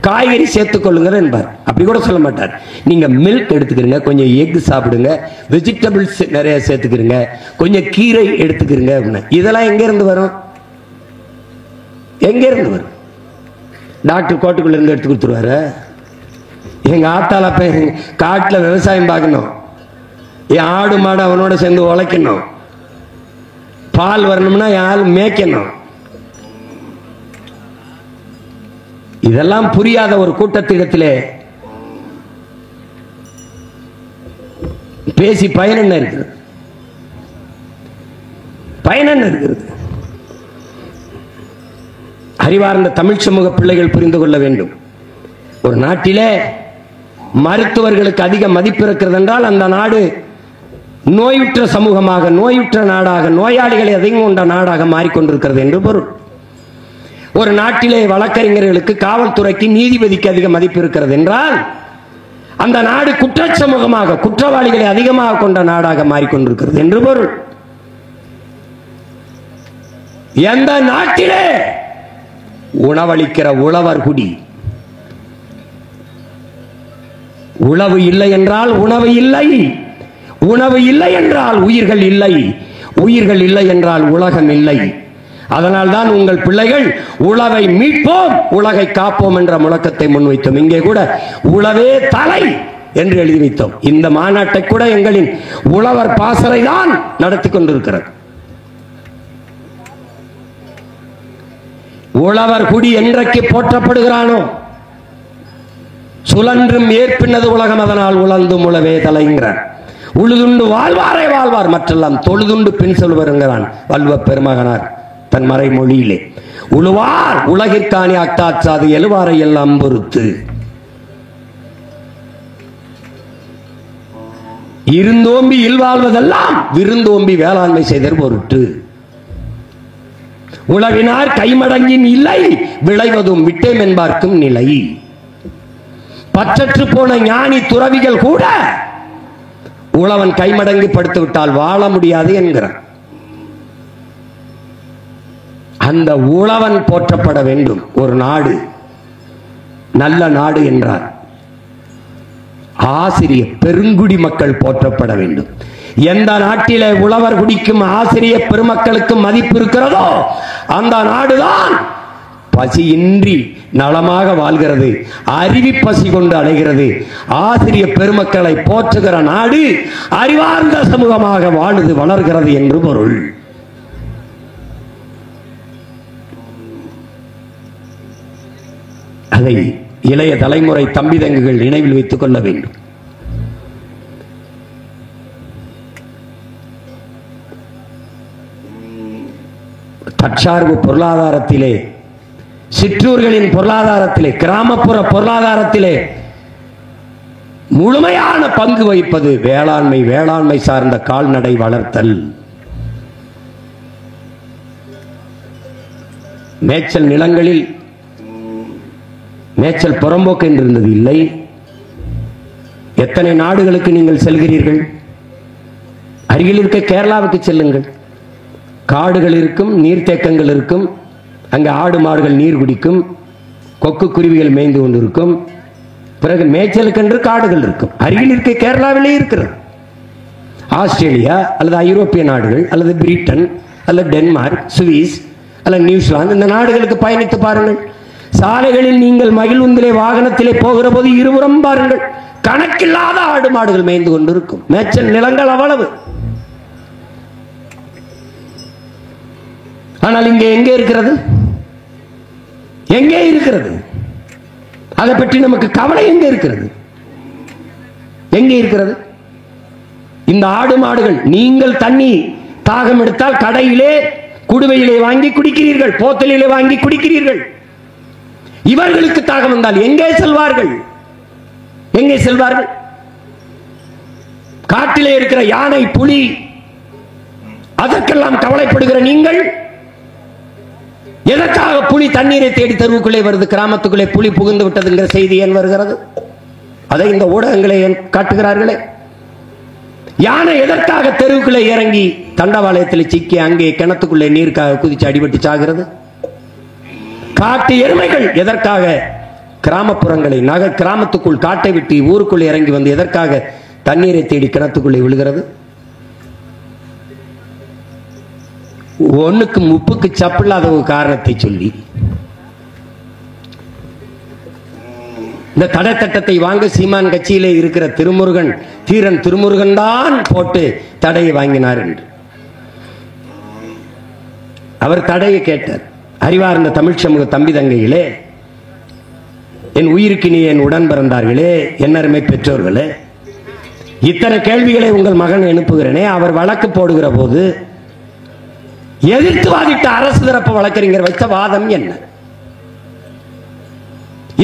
Speaker 1: காய்கறி சேர்த்துக் கொள்ளுங்கள் என்பார். அப்படி கூட சொல்ல மாட்டார். நீங்க மில்க் எடுத்துக்கிறீங்க, கொஞ்சம் எக் சாப்பிடுங்க, வெஜிடபிள்ஸ் நிறைய சேர்த்துக்கிறீங்க, கொஞ்சம் கீரை எடுத்துக்கிறீங்க அப்படின்னு. இதெல்லாம் எங்க இருந்து வரும்? எங்க இருந்து வரும்? டாக்டர் கோட்டுக்குள்ள இருந்து எடுத்து கொடுத்துருவாரு. எங்க ஆத்தால காட்டுல விவசாயம் பார்க்கணும், என் ஆடு மாடு அவனோட சேர்ந்து உழைக்கணும், பால் வரணும்னா யாரும் மேய்க்கணும். இதெல்லாம் புரியாத ஒரு கூட்டத்திடத்திலே பேசி பயன் என்ன இருக்கிறது? பயன் என்ன இருக்கிறது? அறிவார்ந்த தமிழ் சமூக பிள்ளைகள் புரிந்து கொள்ள வேண்டும். ஒரு நாட்டிலே மருத்துவர்களுக்கு அதிக மதிப்பு இருக்கிறது என்றால் அந்த நாடு நோயுற்ற சமூகமாக, நோயுற்ற நாடாக, நோயாளிகளை அதிகம் கொண்ட நாடாக மாறிக்கொண்டிருக்கிறது என்று பொருள். ஒரு நாட்டிலே வழக்கறிஞர்களுக்கு, காவல்துறைக்கு, நீதிபதிக்கு அதிக மதிப்பு இருக்கிறது என்றால் அந்த நாடு குற்ற சமூகமாக, குற்றவாளிகளை அதிகமாக கொண்ட நாடாக மாறிக்கொண்டிருக்கிறது என்று பொருள். எந்த நாட்டிலே உணவளிக்கிற உழவர் குடி, உழவு இல்லை என்றால் உணவு இல்லை, உணவு இல்லை என்றால் உயிர்கள் இல்லை, உயிர்கள் இல்லை என்றால் உலகம் இல்லை. அதனால்தான் உங்கள் பிள்ளைகள் உழவை மீட்போம், உலகை காப்போம் என்ற முழக்கத்தை முன்வைத்தோம். இங்கே கூட உழவே தலை என்று எழுதி வைத்தோம். இந்த மாநாட்டை கூட எங்களின் உழவர் பாசறை தான் நடத்தி கொண்டிருக்கிறது. உழவர் குடி என்றைக்கு போற்றப்படுகிறானோ, சுழன்றும் ஏற்பினது உலகம், அதனால் உழந்தும் உழவே தலைங்கிறார். உழுதுண்டு வாழ்வாரே வாழ்வார், மற்றெல்லாம் தொழுதுண்டு பின் சொல்வருங்கிறான் வல்வ பெருமகனார் தன் மறைமொழியிலே. உழுவார் உலகிற்கானே அட்டாச்சாது, எழுவாரை எல்லாம் பொறுத்து. இருந்தோம்பி இல்வாழ்வதெல்லாம் விருந்தோம்பி வேளாண்மை செய்தற் பொருட்டு. உழவினார் கைமடங்கின் இல்லை, விளைவதும் விட்டேம் என்பார்க்கும் நிலை. பற்றற்று போன ஞானி துறவிகள் கூட
Speaker 2: உழவன் கைமடங்கி படுத்து விட்டால் வாழ முடியாது என்கிறான். அந்த உழவன் போற்றப்பட வேண்டும். ஒரு நாடு நல்ல நாடு என்றார். ஆசிரிய பெருங்குடி மக்கள் போற்றப்பட வேண்டும். எந்த நாட்டிலே உழவர் குடிக்கும் ஆசிரிய பெருமக்களுக்கு மதிப்பு இருக்கிறதோ அந்த நாடுதான் பசியின்றி நலமாக வாழ்கிறது, அறிவி பசி கொண்டு அடைகிறது. ஆசிரிய பெருமக்களை போற்றுகிற நாடு அறிவார்ந்த சமூகமாக வாழுது வளர்கிறது என்று பொருள். அதை இளைய தலைமுறை தம்பி தங்குகள் நினைவில் வைத்துக் கொள்ள வேண்டும். தற்சார்பு பொருளாதாரத்திலே, சிற்றூர்களின் பொருளாதாரத்திலே, கிராமப்புற பொருளாதாரத்திலே முழுமையான பங்கு வகிப்பது வேளாண்மை. வேளாண்மை சார்ந்த கால்நடை வளர்த்தல். மேய்ச்சல் நிலங்களில் மேய்ச்சல் புறம்போக்கு என்று இருந்தது இல்லை. எத்தனை நாடுகளுக்கு நீங்கள் செல்கிறீர்கள்? அருகில் இருக்க கேரளாவுக்கு செல்லுங்கள். காடுகள் இருக்கும், நீர்த்தேக்கங்கள் இருக்கும். அங்கே ஆடு மாடுகள் நீர் குடிக்கும், கொக்கு குருவிகள் மேய்ந்து கொண்டிருக்கும். பிறகு மேய்ச்சலுக்கென்று காடுகள் இருக்கும். அருகில் இருக்க கேரளாவிலே இருக்கிறது. ஆஸ்திரேலியா அல்லது ஐரோப்பிய நாடுகள் அல்லது பிரிட்டன் அல்லது டென்மார்க், சுவிஸ் அல்லது நியூசிலாந்து, இந்த நாடுகளுக்கு பயணித்து பாருங்கள். சாலைகளில் நீங்கள் மகிழ்வுந்திலே வாகனத்திலே போகிற போது இருபுறம் பாருங்கள், கணக்கில்லாத ஆடு மாடுகள் மேய்ந்து கொண்டிருக்கும். மேய்ச்சல் நிலங்கள் அவ்வளவு. ஆனால் இங்கே எங்கே இருக்கிறது? எங்கே இருக்கிறது? அதை பற்றி நமக்கு கவலை எங்கே இருக்கிறது? எங்கே இருக்கிறது? இந்த ஆடு மாடுகள், நீங்கள் தண்ணி தாகம் எடுத்தால் கடையிலே குடுவையிலே வாங்கி குடிக்கிறீர்கள், போத்தலிலே வாங்கி குடிக்கிறீர்கள். இவர்களுக்கு தாகம் வந்தால் எங்கே செல்வார்கள்? எங்கே செல்வார்கள்? காட்டிலே இருக்கிற யானை, புலி, அதற்கெல்லாம் கவலைப்படுகிற நீங்கள் எதற்காக புலி தண்ணீரை தேடி தெருவுக்குள்ளே வருது? கிராமத்துக்குள்ளே புலி புகுந்து விட்டதுங்கிற செய்தி ஏன் வருகிறது? அதை இந்த ஊடகங்களை காட்டுகிறார்களே. யானை எதற்காக தெருவுக்குள்ளே இறங்கி தண்டவாளத்தில் சிக்கி அங்கே கிணத்துக்குள்ளே நீருக்காக குதிச்சு அடிபட்டு சாகிறது? காட்டு எருமைகள் எதற்காக கிராமப்புறங்களை கிராமத்துக்குள் காட்டை விட்டு ஊருக்குள்ளே இறங்கி வந்து எதற்காக தண்ணீரை தேடி கிணத்துக்குள்ளே விழுகிறது? ஒண்ணுக்கு முப்புக்கு சப்பில்லாத ஒரு காரணத்தை சொல்லி இந்த தடை சட்டத்தை வாங்க சீமான் கட்சியிலே இருக்கிற திருமுருகன், தீரன் திருமுருகன் தான் போட்டு தடையை வாங்கினார் என்று அவர் தடையை கேட்டார். அறிவார்ந்த தமிழ் சமூக தம்பி தங்கைகளே, என் உயிருக்கு நீ என் உடன் பிறந்தார்களே, என்னருமை பெற்றோர்களே, இத்தனை கேள்விகளை உங்கள் மகன் எழுப்புகிறேனே. அவர் வழக்கு போடுகிற போது எதிர்த்து வாதிட்ட அரசு தரப்பு வழக்கறிஞர் வைத்த வாதம் என்ன?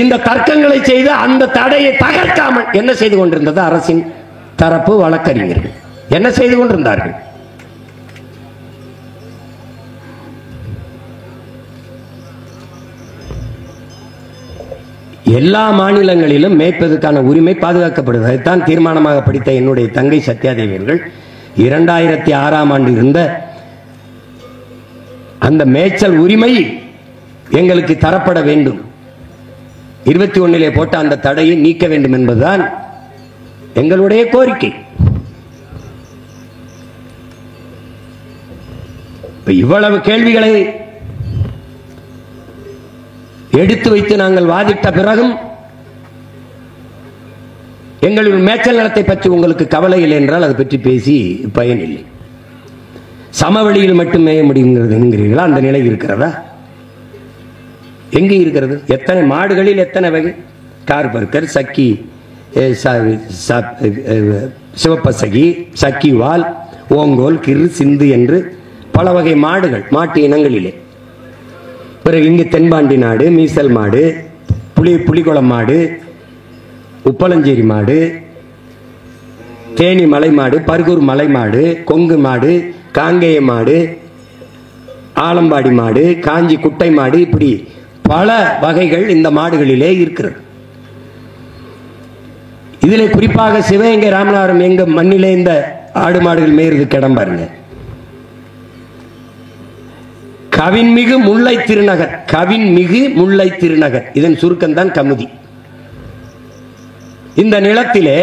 Speaker 2: இந்த தர்க்கங்களை செய்து அந்த தடையை தகர்க்காமல் என்ன செய்து கொண்டிருந்தது? அரசின் தரப்பு வழக்கறிஞர்கள் என்ன செய்து கொண்டிருந்தார்கள்? எல்லா மாநிலங்களிலும் மேய்ப்பதற்கான உரிமை பாதுகாக்கப்படுது. அதைத்தான் தீர்மானமாக படித்த என்னுடைய தங்கை சத்யாதேவி அவர்கள் 2006ஆம் ஆண்டு இருந்த அந்த மேய்ச்சல் உரிமை எங்களுக்கு தரப்பட வேண்டும், 21 போட்ட அந்த தடையை நீக்க வேண்டும் என்பதுதான் எங்களுடைய கோரிக்கை. இவ்வளவு கேள்விகளை எடுத்து வைத்து நாங்கள் வாதிட்ட பிறகும் எங்களின் மேய்ச்சல் நிலத்தை பற்றி உங்களுக்கு கவலை இல்லை என்றால் அதை பற்றி பேசி பயனில்லை. சமவெளியில் மட்டும் மேய முடியுங்கிறது என்கிறீர்களா? அந்த நிலை இருக்கிறதா? எங்கே இருக்கிறது? எத்தனை மாடுகளில் எத்தனை வகை? கார்பர்கர், சக்கி, சிவப்பசகி, சக்கிவால், ஓங்கோல், கிரு, சிந்து என்று பல வகை மாடுகள் மாட்டு இனங்களிலே. பிறகு இங்கு தென்பாண்டி நாடு, மீசல் மாடு, புலிகுளம் மாடு, உப்பளஞ்சேரி மாடு, தேனி மலை மாடு, பர்கூர் மலை மாடு, கொங்கு மாடு, காங்கேய மாடு, ஆலம்பாடி மாடு, காஞ்சி குட்டை மாடு, இப்படி பல வகைகள் இந்த மாடுகளிலே இருக்கிறது.
Speaker 1: இதிலே குறிப்பாக சிவகங்கை ராமநாதபுரம் எங்க மண்ணிலே இந்த ஆடு மாடுகள் மேயறதுக்கு இடம் பாருங்க. கவின்மிகு முல்லை திருநகர், கவின்மிகு முல்லை திருநகர், இதன் சுருக்கம் தான் கமுதி. இந்த நிலத்திலே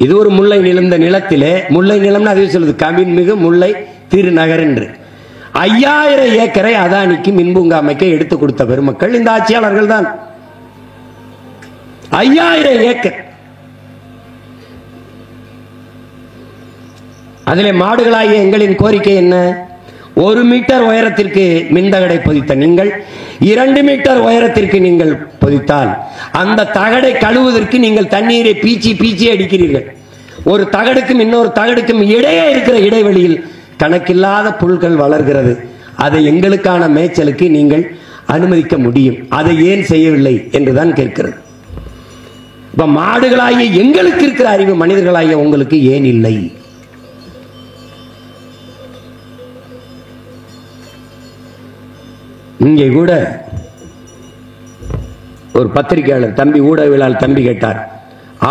Speaker 1: இது ஒரு முல்லை நிலம். இந்த நிலத்திலே முல்லை நிலம்னு அதுவே சொல்லுது, கவின்மிகு முல்லை திருநகர் என்று 5000 ஏக்கரை அதானிக்கு மின்பூங்கா அமைக்க எடுத்து கொடுத்த பெருமக்கள் இந்த ஆட்சியாளர்கள் தான். 5000 ஏக்கர். அதிலே மாடுகளாகிய எங்களின் கோரிக்கை என்ன? 1 மீட்டர் உயரத்திற்கு மின்தகடை பொதித்த நீங்கள் 2 மீட்டர் உயரத்திற்கு நீங்கள் பொதித்தால் அந்த தகடை கழுவுவதற்கு நீங்கள் தண்ணீரை பீச்சி பீச்சி அடிக்கிறீர்கள். ஒரு தகடுக்கும் இன்னொரு தகடுக்கும் இடையே இருக்கிற இடைவெளியில் கணக்கில்லாத புல்கள் வளர்கிறது. அதை எங்களுக்கான மேய்ச்சலுக்கு நீங்கள் அனுமதிக்க முடியும். அதை ஏன் செய்யவில்லை என்றுதான் கேட்கிறது. இப்ப மாடுகளாகிய எங்களுக்கு இருக்கிற அறிவு மனிதர்களாகிய உங்களுக்கு ஏன் இல்லை? இங்கே கூட ஒரு பத்திரிகையாளர் தம்பி, ஊடகவியலாளர் தம்பி கேட்டார்,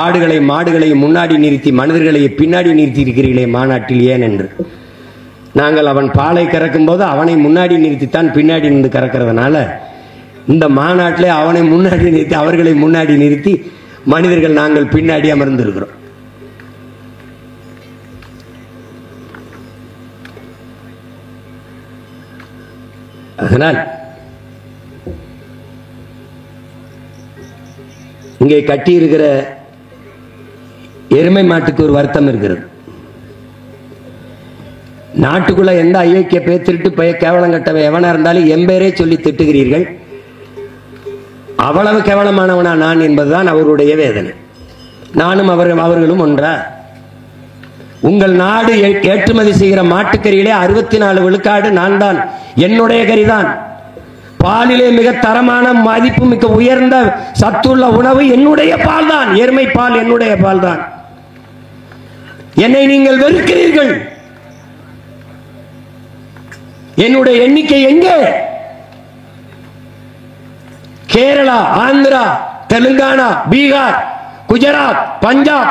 Speaker 1: ஆடுகளை மாடுகளை முன்னாடி நிறுத்தி மனிதர்களை பின்னாடி நிறுத்தி இருக்கிறீர்களே மாநாட்டில் ஏன் என்று. நாங்கள் அவன் பாலை கறக்கும் போது அவனை முன்னாடி நிறுத்தித்தான் பின்னாடி நின்று கறக்கிறதுனால இந்த மாநாட்டிலே அவனை முன்னாடி நிறுத்தி அவர்களை முன்னாடி நிறுத்தி மனிதர்கள் நாங்கள் பின்னாடி அமர்ந்திருக்கிறோம். அதனால் இங்கே கட்டி இருக்கிற எருமை மாட்டுக்கு ஒரு வருத்தம் இருக்கிறது. நாட்டுக்குள்ள எந்த ஐயோக்கிய பேர் திருட்டு பய கேவலம் கட்டவை எவனா இருந்தாலும் எம்பேரே சொல்லி திட்டுகிறீர்கள். அவ்வளவு கேவலமானவனா நான் என்பதுதான் அவருடைய வேதனை. நானும் அவர்களும் ஒன்றா? உங்கள் நாடு ஏற்றுமதி செய்கிற மாட்டுக்கறியிலே 64 விழுக்காடு நான் தான், என்னுடைய கறிதான். பாலிலே மிக தரமான மதிப்பு மிக உயர்ந்த சத்துள்ள உணவு என்னுடைய பால் தான், எருமை பால் என்னுடைய பால் தான். என்னை நீங்கள் வெறுக்கிறீர்கள். என்னுடைய எண்ணிக்கை எங்கே? கேரளா, ஆந்திரா, தெலுங்கானா, பீகார், குஜராத், பஞ்சாப்,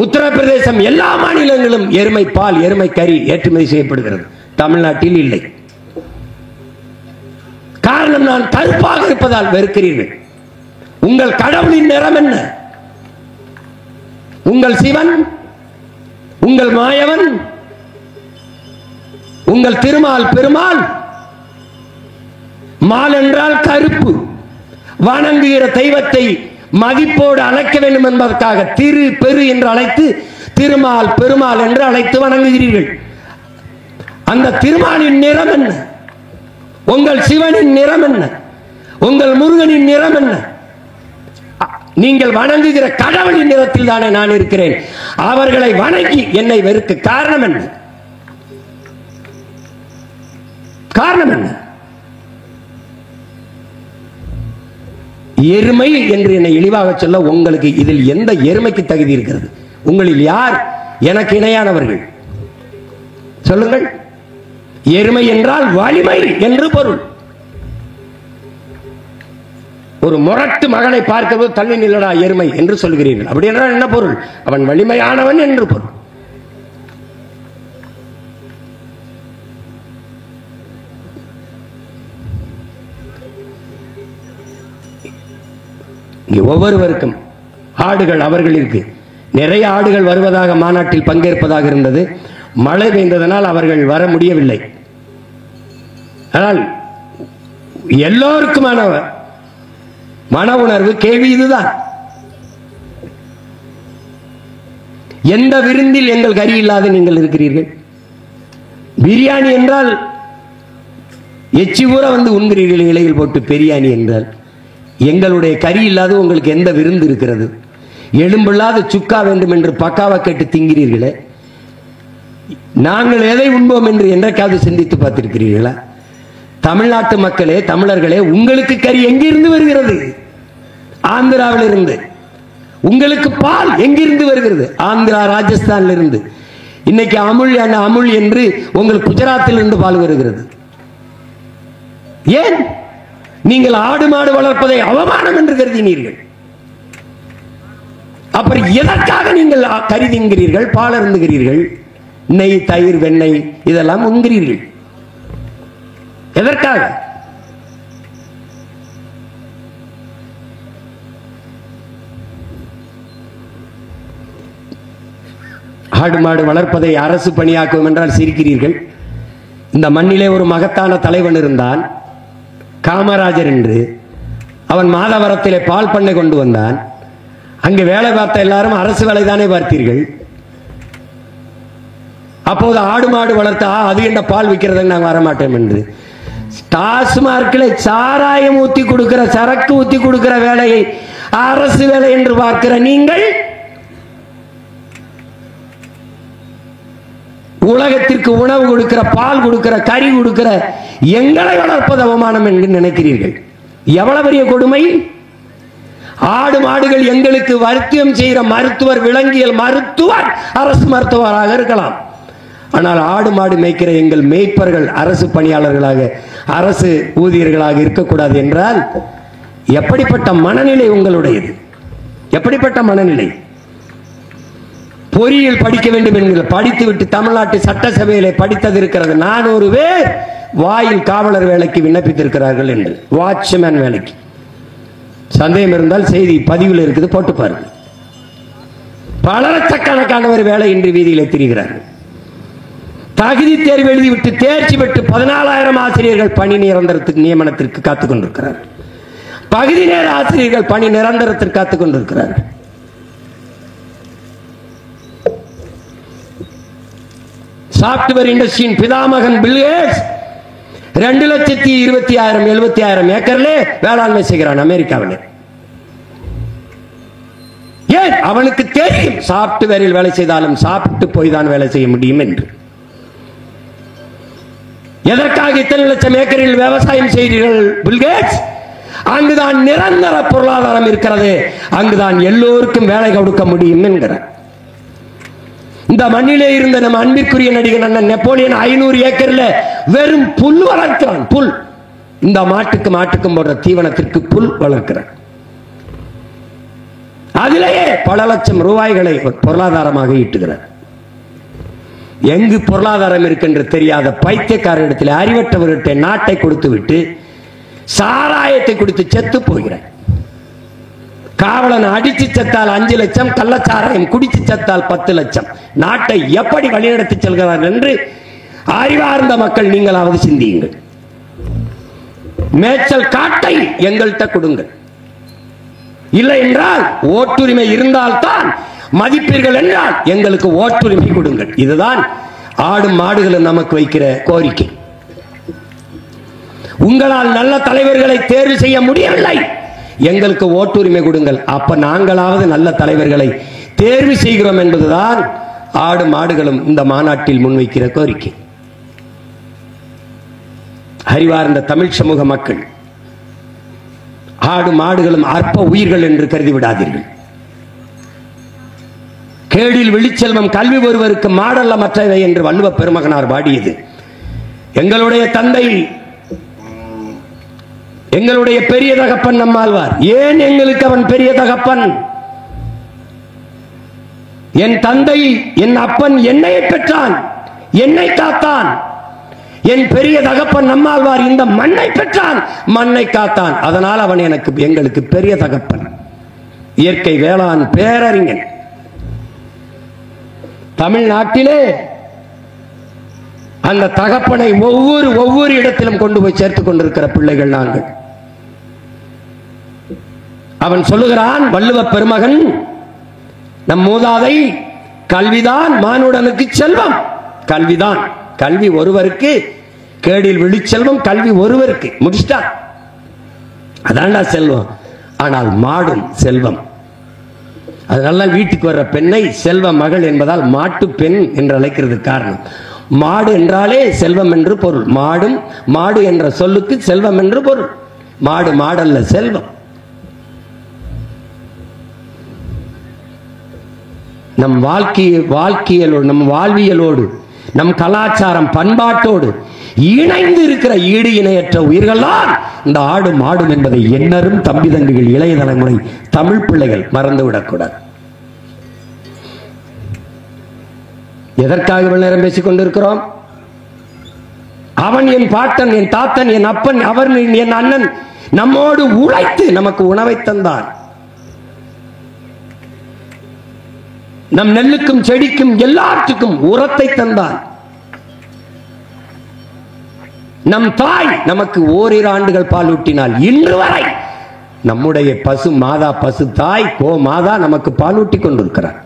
Speaker 1: உத்தரப்பிரதேசம் எல்லா மாநிலங்களும் எருமை பால் எருமை கறி ஏற்றுமதி செய்யப்படுகிறது. தமிழ்நாட்டில் இல்லை. காரணம் நான் கருப்பாக இருப்பதால் வெறுக்கிறீர்கள். உங்கள் கடவுளின் நிறம் என்ன? உங்கள் சிவன், உங்கள் மாயவன், உங்கள் திருமால் பெருமாள். மால் என்றால் கருப்பு. வணங்குகிற தெய்வத்தை மதிப்போடு அழைக்க வேண்டும் என்பதற்காக திரு பெரு என்று அழைத்து திருமால் பெருமாள் என்று அழைத்து வணங்குகிறீர்கள். அந்த திருமாலின் நிறம் என்ன? உங்கள் சிவனின் நிறம் என்ன? உங்கள் முருகனின் நிறம் என்ன? நீங்கள் வணங்குகிற கடவுளின் நிறத்தில் தானே நான் இருக்கிறேன். அவர்களை வணங்கி என்னை வெறுக்க காரணம் என்ன? காரணம் என்ன? எருமை என்று என்னை இழிவாக சொல்ல உங்களுக்கு இதில் எந்த எருமைக்கு தகுதி இருக்கிறது? உங்களில் யார் எனக்கு இணையானவர்கள் சொல்லுங்கள். எருமை என்றால் வலிமை என்று பொருள். ஒரு முரட்டு மகனை பார்க்கும்போது தள்ளி நில்லடா எருமை என்று சொல்கிறீர்கள். அப்படி என்றால் என்ன பொருள்? அவன் வலிமையானவன் என்று பொருள். ஒவ்வொருவருக்கும் ஆடுகள் அவர்களுக்கு நிறைய ஆடுகள் வருவதாக மாநாட்டில் பங்கேற்பதாக இருந்தது. மழை பெய்ததனால் அவர்கள் வர முடியவில்லை. ஆனால் எல்லோருக்குமான மன உணர்வு கேள்வி இதுதான். எந்த விருந்தில் எங்கள் கறி இல்லாத நீங்கள் இருக்கிறீர்கள்? பிரியாணி என்றால் எச்சி ஊற வந்து உண்கிறீர்கள் இலையில் போட்டு. பிரியாணி என்றால் எங்களுடைய கறி இல்லாத உங்களுக்கு எந்த விருந்து இருக்கிறது? எலும்பில்லாத சுக்கா வேண்டும் என்று பக்காவா கேட்டு திங்கிறீர்களே. நாங்கள் எதை உண்போம் என்று என்றைக்காவது சிந்தித்து பார்த்திருக்கிறீர்களா? தமிழ்நாட்டு மக்களே, தமிழர்களே, உங்களுக்கு கறி எங்கிருந்து வருகிறது? ஆந்திராவில் இருந்து. உங்களுக்கு பால் எங்கிருந்து வருகிறது? ஆந்திரா, ராஜஸ்தானில் இருந்து. இன்னைக்கு அமுல் என்று உங்களுக்கு குஜராத்தில் இருந்து பால் வருகிறது. ஏன்? நீங்கள் ஆடு மாடு வளர்ப்பதை அவமானம் என்று கருதினீர்கள். அப்புறம் எதற்காக நீங்கள் கருதுகிறீர்கள்? பால் அருந்துகிறீர்கள், நெய், தயிர், வெண்ணெய் இதெல்லாம் உண்கிறீர்கள். எதற்காக? ஆடு மாடு வளர்ப்பதை அரசு பணியாக்கும் என்றால் சிரிக்கிறீர்கள். இந்த மண்ணிலே ஒரு மகத்தான தலைவன் இருந்தான், காமராஜர் என்று. அவன் மாதவரத்திலே பால் பண்ணை கொண்டு வந்தான். அங்கு வேலை பார்த்த எல்லாரும் அரசு வேலை தானே பார்த்தீர்கள். அப்போது ஆடு மாடு வளர்த்தா அது என்ன பால் விற்கிறது நாங்கள் வரமாட்டோம் என்று டாஸ்மார்க்கில் சாராயம் ஊத்தி கொடுக்கிற, சரக்கு ஊத்தி கொடுக்கிற வேலையை அரசு வேலை என்று பார்க்கிற நீங்கள் உலகத்திற்கு உணவு கொடுக்கிற, பால் கொடுக்கிற, கறி கொடுக்கிற எங்களை வளர்ப்பது அவமானம் என்று நினைக்கிறீர்கள். எவ்வளவு பெரிய கொடுமை! ஆடு மாடுகள் எங்களுக்கு வைத்தியம் செய்கிற மருத்துவர், விலங்கியல் மருத்துவர் அரசு மருத்துவராக இருக்கலாம். ஆனால் ஆடு மாடு மேய்க்கிற எங்கள் மேய்ப்பர்கள் அரசு பணியாளர்களாக, அரசு ஊழியர்களாக இருக்கக்கூடாது என்றால் எப்படிப்பட்ட மனநிலை உங்களுடையது? எப்படிப்பட்ட மனநிலை? பொறியியல் படிக்க வேண்டும் என்கிற, படித்துவிட்டு தமிழ்நாட்டு சட்டசபையிலே படித்தது இருக்கிறது 400 பேர் வாயில் காவலர் வேலைக்கு விண்ணப்பித்திருக்கிறார்கள் என்று, வாட்ச்மேன் வேலைக்கு. சந்தேகம் இருந்தால் செய்தி பதிவில் இருக்குது, போட்டு பாருங்கள். பல லட்சக்கணக்கானவர் வேலை இன்றி வீதியிலே திரிகிறார்கள். தகுதி தேர்வு எழுதிவிட்டு தேர்ச்சி பெற்று 14,000 ஆசிரியர்கள் பணி நிரந்தரத்துக்கு நியமனத்திற்கு காத்துக் கொண்டிருக்கிறார்கள். பகுதி நேர ஆசிரியர்கள் பணி நிரந்தரத்திற்கு காத்துக் கொண்டிருக்கிறார்கள். சாப்ட்வேர் இண்டஸ்ட்ரியின் பிதாமகன் பில் கேட்ஸ் 2,20,000 ஏக்கர்ல வேளாண்மை செய்கிறான் அமெரிக்காவில். ஏன்? அவனுக்கு தெரியும் சாப்ட்வேரில் வேலை செய்தாலும் சாப்பிட்டு போய் தான் வேலை செய்ய முடியும் என்று. எதற்காக இத்தனை லட்சம் ஏக்கரில் விவசாயம் செய்கிறீர்கள் பில் கேட்ஸ்? அங்குதான் நிரந்தர பொருளாதாரம் இருக்கிறது, அங்குதான் எல்லோருக்கும் வேலை கொடுக்க முடியும் என்கிறார். இந்த மண்ணிலே இருந்த நம்ம அன்பிற்குரிய நடிகர் அண்ணன் நெப்போலியன் 500 ஏக்கர்ல வெறும் புல் வளர்க்கிறான். புல், இந்த மாட்டுக்கும் போடுற தீவனத்திற்கு புல் வளர்க்கிறான். அதிலேயே பல லட்சம் ரூபாய்களை பொருளாதாரமாக ஈட்டுகிறார். எங்கு பொருளாதாரம் இருக்கின்ற தெரியாத பைத்தியக்காரரிடத்தில், அறிவற்றவர்கிட்ட நாட்டை கொடுத்து விட்டு சாராயத்தை கொடுத்து செத்து போகிறார். காவலன் அடிச்சு செத்தால் 5 லட்சம், கள்ளச்சாராயம் குடிச்சு செத்தால் 10 லட்சம். நாட்டை எப்படி வழிநடத்தி செல்கிறார்கள் என்று அறிவார்ந்த மக்கள் நீங்களாவது சிந்தியுங்கள். மேய்ச்சல் காட்டை எங்கள்கிட்ட கொடுங்கள். இல்லை என்றால், ஓட்டுரிமை இருந்தால்தான் மதிப்பீர்கள் என்றால் எங்களுக்கு ஓட்டுரிமை கொடுங்கள். இதுதான் ஆடும் மாடுகளும் நமக்கு வைக்கிற கோரிக்கை. உங்களால் நல்ல தலைவர்களை தேர்வு செய்ய முடியவில்லை, எங்களுக்கு ஓட்டுரிமை கொடுங்கள். அப்ப நாங்களாவது நல்ல தலைவர்களை தேர்வு செய்கிறோம் என்பதுதான் ஆடு மாடுகளும் இந்த மாநாட்டில் முன்வைக்கிற கோரிக்கை. அறிவார்ந்த தமிழ் சமூக மக்கள், ஆடு மாடுகளும் அற்ப உயிர்கள் என்று கருதி விடாதீர்கள். கேடில் விழிச்செல்வம் கல்வி ஒருவருக்கு மாடல்ல மற்றவை என்று வள்ளுவ பெருமகனார் பாடியது. எங்களுடைய தந்தை, எங்களுடைய பெரிய தகப்பன் நம்மாழ்வார். ஏன் எங்களுக்கு அவன் பெரிய தகப்பன்? என் தந்தை, என் அப்பன் என்னை பெற்றான், என்னை காத்தான். என் பெரிய தகப்பன் நம்மாழ்வார் இந்த மண்ணை பெற்றான், மண்ணை காத்தான். அதனால் அவன் எங்களுக்கு பெரிய தகப்பன். இயற்கை வேளாண் பேரறிஞன். தமிழ்நாட்டிலே அந்த தகப்பனை ஒவ்வொரு இடத்திலும் கொண்டு போய் சேர்த்துக் கொண்டிருக்கிற பிள்ளைகள் நாங்கள். அவன் சொல்லுகிறான், வள்ளுவ பெருமகன், நம் மூதாதை, கல்விதான் மானுடனுக்கு செல்வம். கல்விதான், கல்வி ஒருவருக்கு, கேடில் விழிச்செல்வம் கல்வி ஒருவருக்கு. முடிச்சிட்டா, அதான்டா செல்வம். ஆனால் மாடும் செல்வம். அதனால வீட்டுக்கு வர்ற பெண்ணை செல்வ மகள் என்பதால் மாட்டு பெண் என்று அழைக்கிறது காரணம். மாடு என்றாலே செல்வம் என்று பொருள். மாடு என்ற சொல்லுக்கு செல்வம் என்று பொருள். மாடு மாடல்ல, செல்வம். நம் வாழ்க்கையோடு, நம் வாழ்வியலோடு, நம் கலாச்சாரம் பண்பாட்டோடு இணைந்து இருக்கிற ஈடு இணையற்ற உயிர்கள் தான் இந்த ஆடு மாடும் என்பதை எண்ணரும் தம்பி தங்கைகள், இளைய தலைமுறை தமிழ் பிள்ளைகள் மறந்துவிடக்கூடாது. எதற்காக இவ்வளவு நேரம் பேசிக் கொண்டிருக்கிறோம்? அவன் என் பாட்டன், என் தாத்தன், என் அப்பன், அவர் என் அண்ணன் நம்மோடு உழைத்து நமக்கு உணவை தந்தார். நம் நெல்லுக்கும் செடிக்கும் எல்லாத்துக்கும் உரத்தை தந்தார். நம் தாய் நமக்கு ஓரிரு ஆண்டுகள் பால் ஊட்டினால் இன்று வரை நம்முடைய பசு மாதா, பசு தாய் கோ மாதா நமக்கு பால் ஊட்டி கொண்டிருக்கிறார்.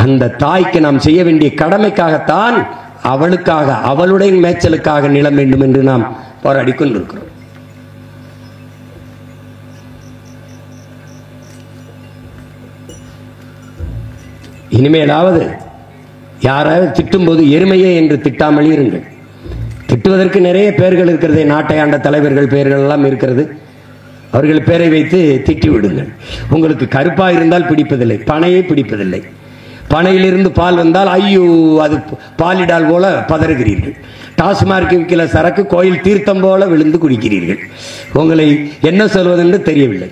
Speaker 1: அந்த தாய்க்கு நாம் செய்ய வேண்டிய கடமைக்காகத்தான் அவளுக்காக, அவளுடைய மேய்ச்சலுக்காக நிலம் வேண்டும் என்று நாம் போராடி கொண்டிருக்கிறோம். இனிமேலாவது யாராவது திட்டும் போது எருமையே என்று திட்டாமல் இருங்கள். திட்டுவதற்கு நிறைய பெயர்கள் இருக்கிறது, நாட்டை ஆண்ட தலைவர்கள் பெயர்கள் எல்லாம் இருக்கிறது. அவர்கள் பெயரை வைத்து திட்டி விடுங்கள். உங்களுக்கு கருப்பா இருந்தால் பிடிப்பதில்லை, பனையை பிடிப்பதில்லை. பனையிலிருந்து பால் வந்தால் ஐயோ அது பாலிடால் போல பதறுகிறீர்கள். டாஸ்மார்க் விற்கிற சரக்கு கோயில் தீர்த்தம் போல விழுந்து குடிக்கிறீர்கள். உங்களை என்ன சொல்வதென்று தெரியவில்லை.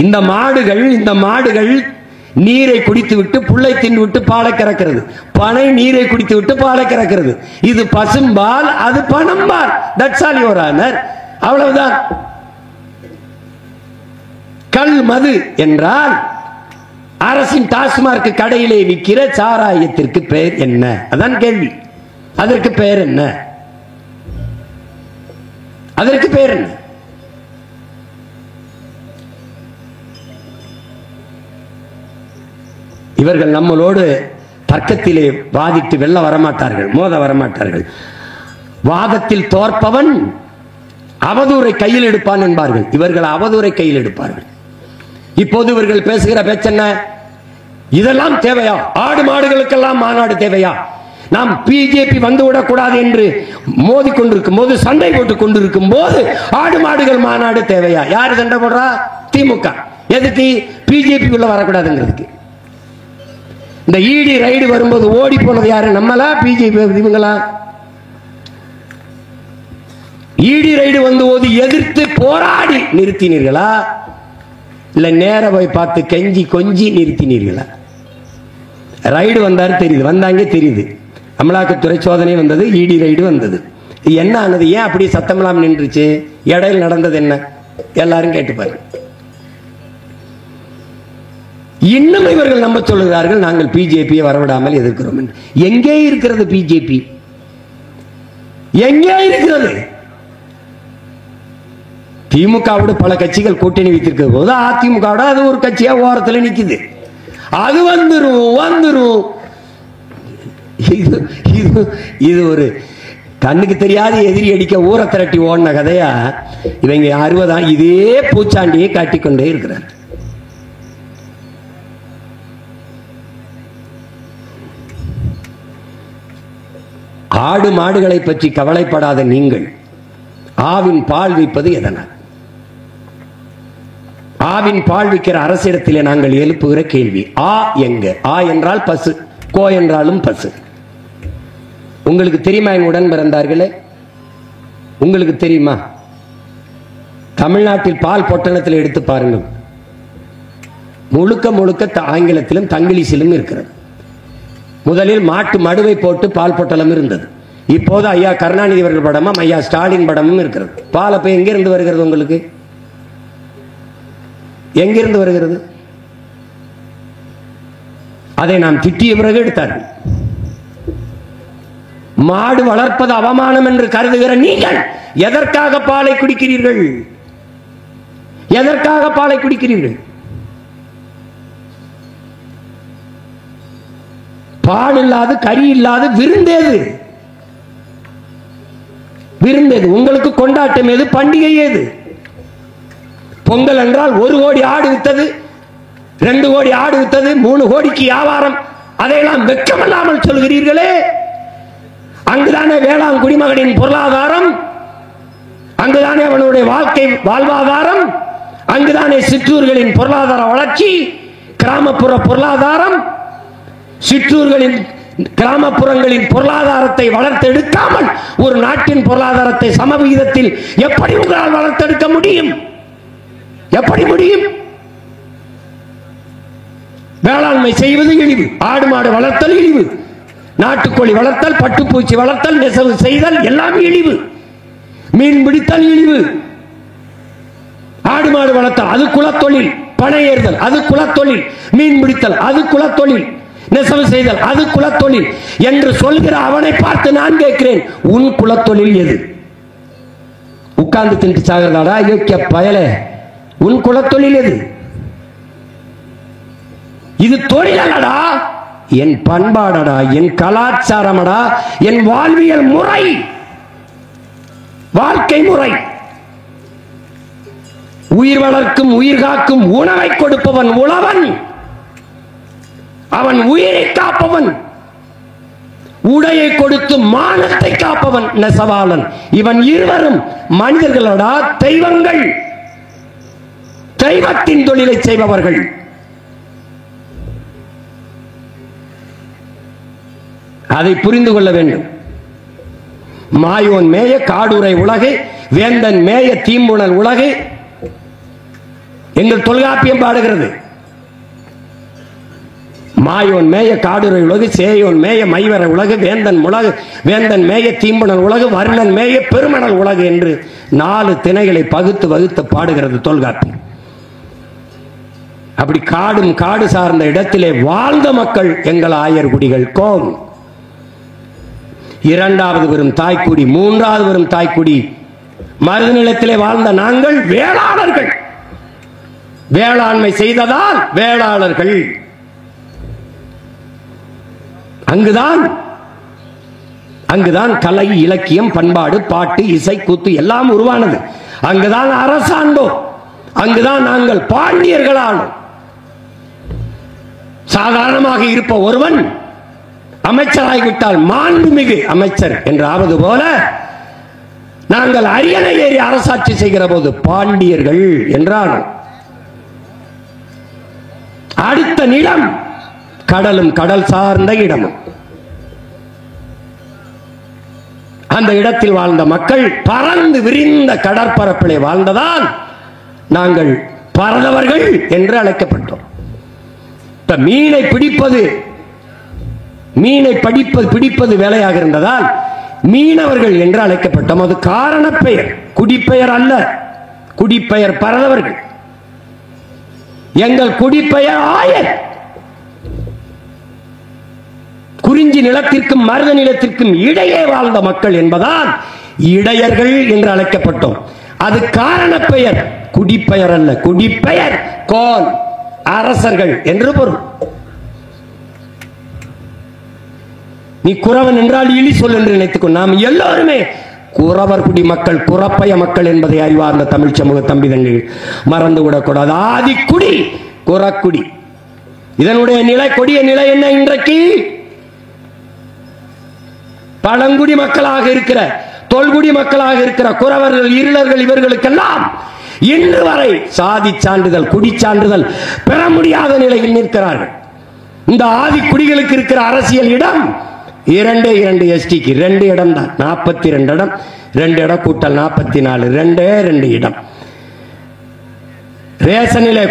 Speaker 1: இந்த மாடுகள் நீரை குடித்து விட்டு புல்லை தின்னு விட்டு பாலை கறக்கிறது. பனை நீரை குடித்து விட்டு பாலை கறக்கிறது. இது பசும்பால், அது பனம்பால். That's all your honour. அவ்வளவுதான். கல் மது என்றால் அரசின் டாஸ்மார்க் கடையிலே விற்கிற சாராயத்திற்கு பெயர் என்ன? அதான் கேள்வி. அதற்கு பெயர் என்ன? அதற்கு பெயர் என்ன? இவர்கள் நம்மளோடு தர்க்கத்திலே வாதிட்டு வெல்ல வரமாட்டார்கள், மோத வரமாட்டார்கள். வாதத்தில் தோற்பவன் அவதூறை கையில் எடுப்பான் என்பார்கள். இவர்கள் அவதூறை கையில் எடுப்பார்கள். இப்போது இவர்கள் பேசுகிற பேச்சென்ன? இதெல்லாம் தேவையா? ஆடு மாடுகளுக்கெல்லாம் மாநாடு தேவையா? நாம் பிஜேபி வந்துவிடக் கூடாது என்று மோதி கொண்டிருக்கும் போது, சண்டை போட்டுக் கொண்டிருக்கும் போது ஆடு மாடுகள் மாநாடு தேவையா? யாரு சண்டை போடுறா? திமுக. எதுக்கு? பிஜேபி உள்ள வரக்கூடாதுங்கிறதுக்கு. இந்த ஈடி ரைடு வரும்போது ஓடி போனது யாரு? நம்மளா பிஜேபி? இவங்களா? ஈடி ரைடு வந்தபோது எதிர்த்து போராடி நிறுத்தினீர்களா, இல்ல நேர போய் பார்த்து கெஞ்சி கொஞ்சி நிறுத்தினீர்களா? ரைடு வந்தாரு தெரியுது, வந்தாங்க தெரியுது. அமலாக்கத்துறை சோதனை வந்தது, ஈடி ரைடு வந்தது. என்ன ஆனது? ஏன் அப்படி சத்தமெல்லாம் நின்றுச்சு? இடையில் நடந்தது என்ன? எல்லாரும் கேட்டுப்பாரு. இன்னும் இவர்கள் நம்ப சொல்லுகிறார்கள் நாங்கள் பிஜேபியை வரவிடாமல் எதிர்க்கிறோம். எங்கே இருக்கிறது பிஜேபி? எங்கே இருக்கிறது? திமுகவோடு பல கட்சிகள் கூட்டணி வைத்திருக்கிற போது அதிமுகவோட அது ஒரு கட்சியா ஓரத்தில் நிக்குது. அது வந்துரும். இது ஒரு கண்ணுக்கு தெரியாத எதிரி அடிக்க ஊரை திரட்டி ஓடின கதையா இவங்க 60 இதே பூச்சாண்டியை காட்டிக்கொண்டே இருக்கிறார். ஆடு மாடுகளை பற்றி கவலைப்படாத நீங்கள் ஆவின் பால் வைப்பது எதனால்? ஆவின் பால் விற்கிற அரசிடத்திலே நாங்கள் எழுப்புகிற கேள்வி ஆ எங்க? ஆ என்றால் பசு, கோ என்றாலும் பசு. உங்களுக்கு தெரியுமா என் உடன் பிறந்தார்களே? உங்களுக்கு தெரியுமா? தமிழ்நாட்டில் பால் பொட்டணத்தில் எடுத்து பாருங்கள். முழுக்க ஆங்கிலத்திலும் தங்கிலீஷிலும் இருக்கிறது. முதலில் மாட்டு மடுவை போட்டு பால் பொட்டலம் இருந்தது. இப்போது ஐயா கருணாநிதி அவர்கள் படமும் ஐயா ஸ்டாலின் படமும் இருக்கிறது. பால் அப்ப எங்கிருந்து வருகிறது? உங்களுக்கு எங்கிருந்து வருகிறது? அதை நாம் திட்டிய பிறகு எடுத்தார்கள். மாடு வளர்ப்பது அவமானம் என்று கருதுகிற நீங்கள் எதற்காக பாலை குடிக்கிறீர்கள்? எதற்காக பாலை குடிக்கிறீர்கள்? பால் இல்லாது, கறி இல்லாது விருந்தேது? விருந்தேது? உங்களுக்கு கொண்டாட்டம் ஏது? பண்டிகை ஏது? பொங்கல் என்றால் 1 கோடி ஆடு வித்தது, 2 கோடி ஆடு வித்தது, 3 கோடிக்கு வியாபாரம். அதையெல்லாம் வெட்கமில்லாமல் சொல்கிறீர்களே. அங்குதானே வேளாண் குடிமகனின் பொருளாதாரம், அங்குதானே அவனுடைய வாழ்க்கை வாழ்வாதாரம், அங்குதானே சிற்றூர்களின் பொருளாதார வளர்ச்சி, கிராமப்புற பொருளாதாரம், சிற்றூர்களின் கிராமப்புறங்களின் பொருளாதாரத்தை வளர்த்தெடுக்காமல் ஒரு நாட்டின் பொருளாதாரத்தை சமவிகிதத்தில் எப்படி உங்களால் வளர்த்தெடுக்க முடியும்? எப்படி முடியும்? வேளாண்மை செய்வது இழிவு, ஆடு மாடு வளர்த்தல் இழிவு, நாட்டுக்கோழி வளர்த்தல், பட்டுப்பூச்சி வளர்த்தல், நெசவு செய்தல் எல்லாம் இழிவு, மீன் பிடித்தல் இழிவு, ஆடு மாடு வளர்த்தல் அது குலத்தொழில், பனை ஏறுதல் அது குலத்தொழில், மீன் பிடித்தல் அது குலத்தொழில், நெசவு செய்தல் அது குலத்தொழில் என்று சொல்கிற அவனை பார்த்து நான் கேட்கிறேன், உன் குலத்தொழில் எது? உட்கார்ந்து தின்று சாகிறதாடா யோக்கிய பயலே, உன் குலத்தொழில் எது? இது தொழிலடா, என் பண்பாடடா, என் கலாச்சாரமடா, என் வாழ்வியல் முறை, வாழ்க்கை முறை. உயிர் வளர்க்கும் உயிர் காக்கும் உணவை கொடுப்பவன் உழவன், அவன் உயிரை காப்பவன், உடையை கொடுத்து மானத்தை காப்பவன் நெசவாளன். இவன் இருவரும் மனிதர்களோட தெய்வங்கள், தெய்வத்தின் தொழிலை செய்பவர்கள். அதை புரிந்து கொள்ள வேண்டும். மாயோன் மேய காடுரை உலகு, வேந்தன் மேய தீம்புணல் உலகு. எங்கள் தொல்காப்பியம் பாடுகிறது, மாயோன் மேய காடுரை உலகு, சேயோன் மேய மைவர உலகு, வேந்தன் மேய தீம்புணல் உலகு, வர்ணன் மேய பெருமணல் உலகு என்று 4 திணைகளை பகுத்து வகுத்து பாடுகிறது தொல்காப்பியம். அப்படி காடும் காடு சார்ந்த இடத்திலே வாழ்ந்த மக்கள் எங்கள் ஆயர்குடிகள். கோம் இரண்டாவது வரும் தாய்க்குடி, மூன்றாவது வரும் தாய்க்குடி. மருது நிலத்திலே வாழ்ந்த நாங்கள் வேளாளர்கள், வேளாண்மை செய்ததால் வேளாளர்கள். அங்குதான் கலை, இலக்கியம், பண்பாடு, பாட்டு, இசை, கூத்து எல்லாம் உருவானது. அங்குதான் அரசாண்டோம், அங்குதான் நாங்கள் பாண்டியர்களானோம். சாதாரணமாக இருப்ப ஒருவன் அமைச்சராகிவிட்டால் மாண்புமிகு அமைச்சர் என்று ஆவது போல நாங்கள் அரியணை ஏறி அரசாட்சி செய்கிற போது பாண்டியர்கள் என்றானோம். அடுத்த நிலம் கடலும் கடல் சார்ந்த இடமும். அந்த இடத்தில் வாழ்ந்த மக்கள் பறந்து விரிந்த கடற்பரப்பிலே வாழ்ந்ததால் நாங்கள் பறந்தவர்கள் என்று அழைக்கப்பட்டோம். மீனை பிடிப்பது வேலையாக இருந்ததால் மீனவர்கள் என்று அழைக்கப்பட்டோம். அது காரண பெயர், குடிப்பெயர் அல்ல. குடிப்பெயர் பறந்தவர்கள். எங்கள் குடிப்பெயர் ஆயர். குறிஞ்சி நிலத்திற்கும் மருத நிலத்திற்கும் இடையே வாழ்ந்த மக்கள் என்பதால் இடையர்கள் என்று அழைக்கப்பட்டோம். அது காரண பெயர், குடிப்பெயர் அல்ல. குடிப்பெயர் கோன், அரசர்கள் என்று பொருள். நீ குறவன் என்றால் இழி சொல் என்று நினைத்துக்கொள். நாம் எல்லோருமே குறவர் குடி மக்கள், குறப்பய மக்கள் என்பதை அறிவார்ந்த தமிழ் சமூக தம்பிதங்கள் மறந்துவிடக்கூடாது. ஆதிக்குடி குறக்குடி. இதனுடைய நிலை, கொடிய நிலை என்ன? இன்றைக்கு பழங்குடி மக்களாக இருக்கிற, தொல்குடி மக்களாக இருக்கிற குறவர்கள், இருளர்கள், இவர்களுக்கெல்லாம் இன்று வரை சாதி சான்றிதழ், குடி சான்றிதழ் பெற முடியாத நிலையில் நிற்கிறார்கள். இந்த ஆதிக்குடிகளுக்கு இருக்கிற அரசியல் இடம் 2 எஸ்டிக்கு 2 இடம் தான். 42 இடம், 2 இடம் கூட்டல் 44, 2 இடம். ரேஷனிலே,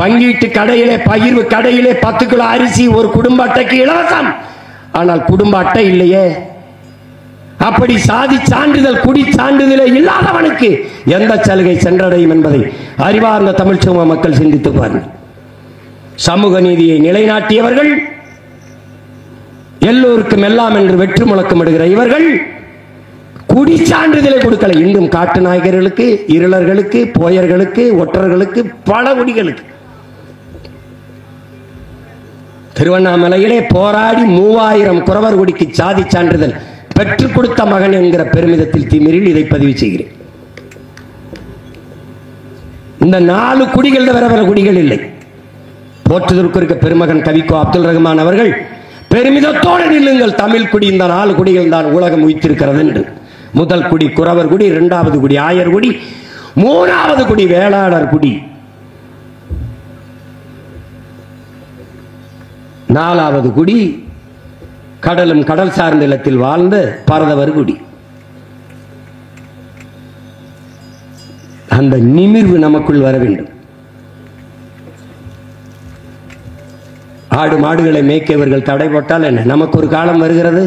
Speaker 1: பங்கீட்டு கடையிலே, பகிர்வு கடையிலே 10 கிலோ அரிசி ஒரு குடும்ப அட்டைக்கு இலவசம். ஆனால் குடும்ப அட்டை இல்லையே. அப்படி சாதி சான்றிதழ், குடி சான்றிதழே இல்லாதவனுக்கு எந்த சலுகை சென்றடையும் என்பதை அறிவார்ந்த தமிழ் சமூக மக்கள் சிந்தித்து பாருங்கள். சமூக நீதியை நிலைநாட்டியவர்கள், எல்லோருக்கும் எல்லாம் என்று வெற்றி முழக்கமிடுகிற இவர்கள் குடி சான்றிதழை கொடுக்கல. இன்னும் காட்டு நாயகர்களுக்கு, இருளர்களுக்கு, போயர்களுக்கு, ஒற்றர்களுக்கு, பல குடிகளுக்கு. திருவண்ணாமலையிலே போராடி 3000 குறவர் குடிக்கு சாதி சான்றிதழ் பெற்றுக் கொடுத்த மகன் என்கிற பெருமிதத்தில் திமிரில் இதை பதிவு செய்கிறேன். இந்த 4 குடிகள் வேற குடிகள் இல்லை. போற்றுதற்குரிய பெருமகன் கவிக்கோ அப்துல் ரஹ்மான் அவர்கள் பெருமிதத்தோடு நில்லுங்கள், தமிழ் குடி, இந்த 4 குடிகள் தான் உலகம் உயிர்த்திருக்கிறது என்று. முதல் குடி குறவர் குடி, 2வது குடி ஆயர் குடி, 3வது குடி வேளாளர் குடி, 4வது குடி கடலும் கடல் சார்ந்த நிலத்தில் வாழ்ந்த பரதவர் குடி. அந்த நிமிர்வு நமக்குள் வர வேண்டும். ஆடு மாடுகளை மேய்க்கவர்கள் தடை போட்டால் என்ன? நமக்கு ஒரு காலம் வருகிறது,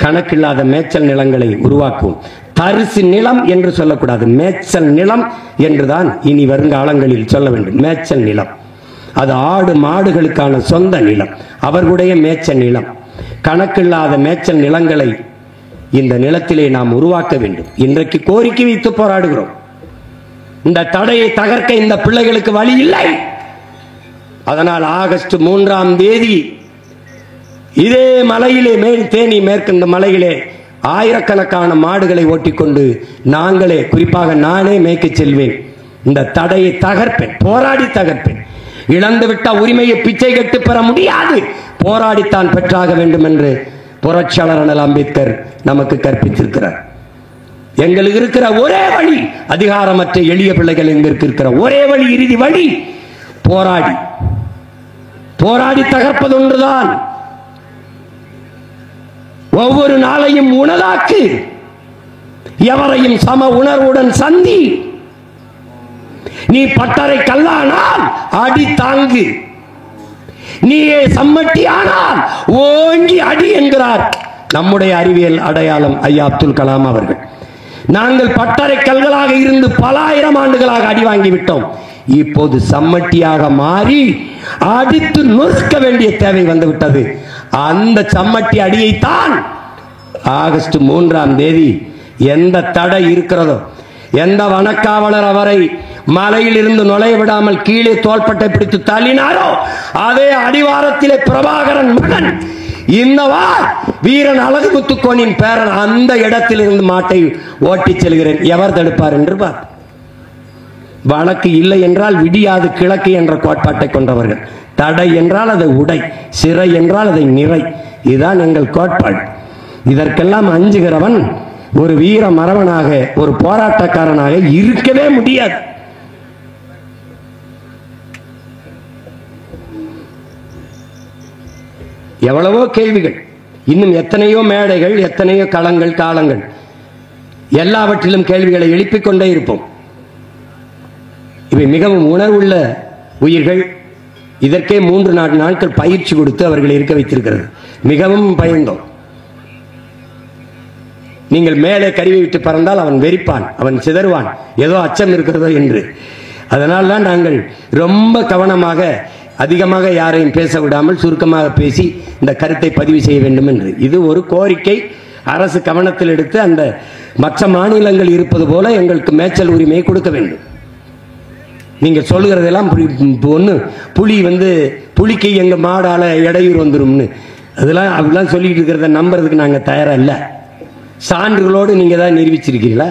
Speaker 1: கணக்கில்லாத மேய்ச்சல் நிலங்களை உருவாக்கும். தரிசு நிலம் என்று சொல்லக்கூடாது, மேய்ச்சல் நிலம் என்றுதான் இனி வருங்காலங்களில் சொல்ல வேண்டும். மேய்ச்சல் நிலம் அது ஆடு மாடுகளுக்கான சொந்த நிலம், அவர்களுடைய மேய்ச்சல் நிலம். கணக்கில்லாத மேய்ச்சல் நிலங்களை இந்த நிலத்திலே நாம் உருவாக்க வேண்டும். இன்றைக்கு கோரிக்கை வைத்து போராடுகிறோம். இந்த தடையை தகர்க்க இந்த பிள்ளைகளுக்கு வழி இல்லை. அதனால் ஆகஸ்ட் 3ஆம் தேதி இதே மலையிலே தேனி மேற்கு இந்த மலையிலே ஆயிரக்கணக்கான மாடுகளை ஓட்டிக்கொண்டு நாங்களே, குறிப்பாக நானே மேய்க்க செல்வேன். இந்த தடையை தகர்ப்பேன், போராடி தகர்ப்பேன். இழந்துவிட்ட உரிமையை பிச்சை கட்டு பெற முடியாது, போராடித்தான் பெற்றாக வேண்டும் என்று புரட்சியாளர் அண்ணல் அம்பேத்கர் நமக்கு கற்பித்திருக்கிறார். எங்களுக்கு இருக்கிற ஒரே வழி, அதிகாரமற்ற எளிய பிள்ளைகள் எங்களுக்கு இருக்கிற ஒரே வழி, இறுதி வழி, போராடி போராடி தகர்ப்பது ஒன்றுதான். ஒவ்வொரு நாளையும் உணலாக்கு, எவரையும் சம உணர்வுடன் சந்தி. நீ பட்டறை கல்லானால் அடி தாங்கு, நீயே சம்மட்டி ஆனால் ஓங்கி அடி என்கிறார் நம்முடைய அறிவியல் அடையாளம் ஐயா அப்துல் கலாம் அவர்கள். நாங்கள் பட்டறை கல்களாக இருந்து பல ஆயிரம் ஆண்டுகளாக அடி வாங்கி விட்டோம். இப்போது சம்மட்டியாக மாறி அடித்து நொறுக்க வேண்டிய தேவை வந்துவிட்டது. அந்த சம்மட்டி அடியைத்தான் ஆகஸ்ட் 3ஆம் தேதி எந்த தடை இருக்கிறதோ, எந்த வனக்காவலர் அவரை மலையில் இருந்து நுழைய விடாமல் கீழே தோள்பட்டை பிடித்து தள்ளினாரோ, அதே அடிவாரத்திலே பிரபாகரன் மகன் இந்த வீரன் அழகுமுத்துக்கோனின் பேரன் அந்த இடத்தில் இருந்து மாட்டை ஓட்டிச் செல்கிறேன். எவர் தடுப்பார் என்று பார். வழக்கு இல்லை என்றால் விடியாது கிழக்கு என்ற கோட்பாட்டை கொண்டவர்கள். தடை என்றால் அதை உடை, சிறை என்றால் அதை நிறை. இதுதான் எங்கள் கோட்பாடு. இதற்கெல்லாம் அஞ்சுகிறவன் ஒரு வீர மறவனாக, ஒரு போராட்டக்காரனாக இருக்கவே முடியாது. எவ்வளவோ கேள்விகள், இன்னும் எத்தனையோ மேடைகள், எத்தனையோ களங்கள், காலங்கள், எல்லாவற்றிலும் கேள்விகளை எழுப்பிக் கொண்டே இருப்போம். இவை மிகவும் உணர்வுள்ள உயிர்கள். இதற்கே 3-4 நாட்கள் பயிற்சி கொடுத்து அவர்கள் இருக்க வைத்திருக்கிறது. மிகவும் பயந்தோம். நீங்கள் மேலே கருவி விட்டு பறந்தால் அவன் வெறிப்பான், அவன் சிதறுவான், ஏதோ அச்சம் இருக்கிறதோ என்று. அதனால் தான் நாங்கள் ரொம்ப கவனமாக, அதிகமாக யாரையும் பேச விடாமல் சுருக்கமாக பேசி இந்த கருத்தை பதிவு செய்ய வேண்டும் என்று. இது ஒரு கோரிக்கை, அரசு கவனத்தில் எடுத்து அந்த மற்ற மாநிலங்கள் இருப்பது போல எங்களுக்கு மேய்ச்சல் உரிமையை கொடுக்க வேண்டும். நீங்க சொல்லுகிறதெல்லாம் ஒன்று புலி புலிக்கு எங்க மாடால இடையூறு வந்துரும்னு அதெல்லாம் அப்படிலாம் சொல்லிட்டு இருக்கிறத நம்புறதுக்கு நாங்கள் தயாரா இல்லை. சான்றுகளோடு நீங்க தான் நிரூபிச்சிருக்கீங்களா?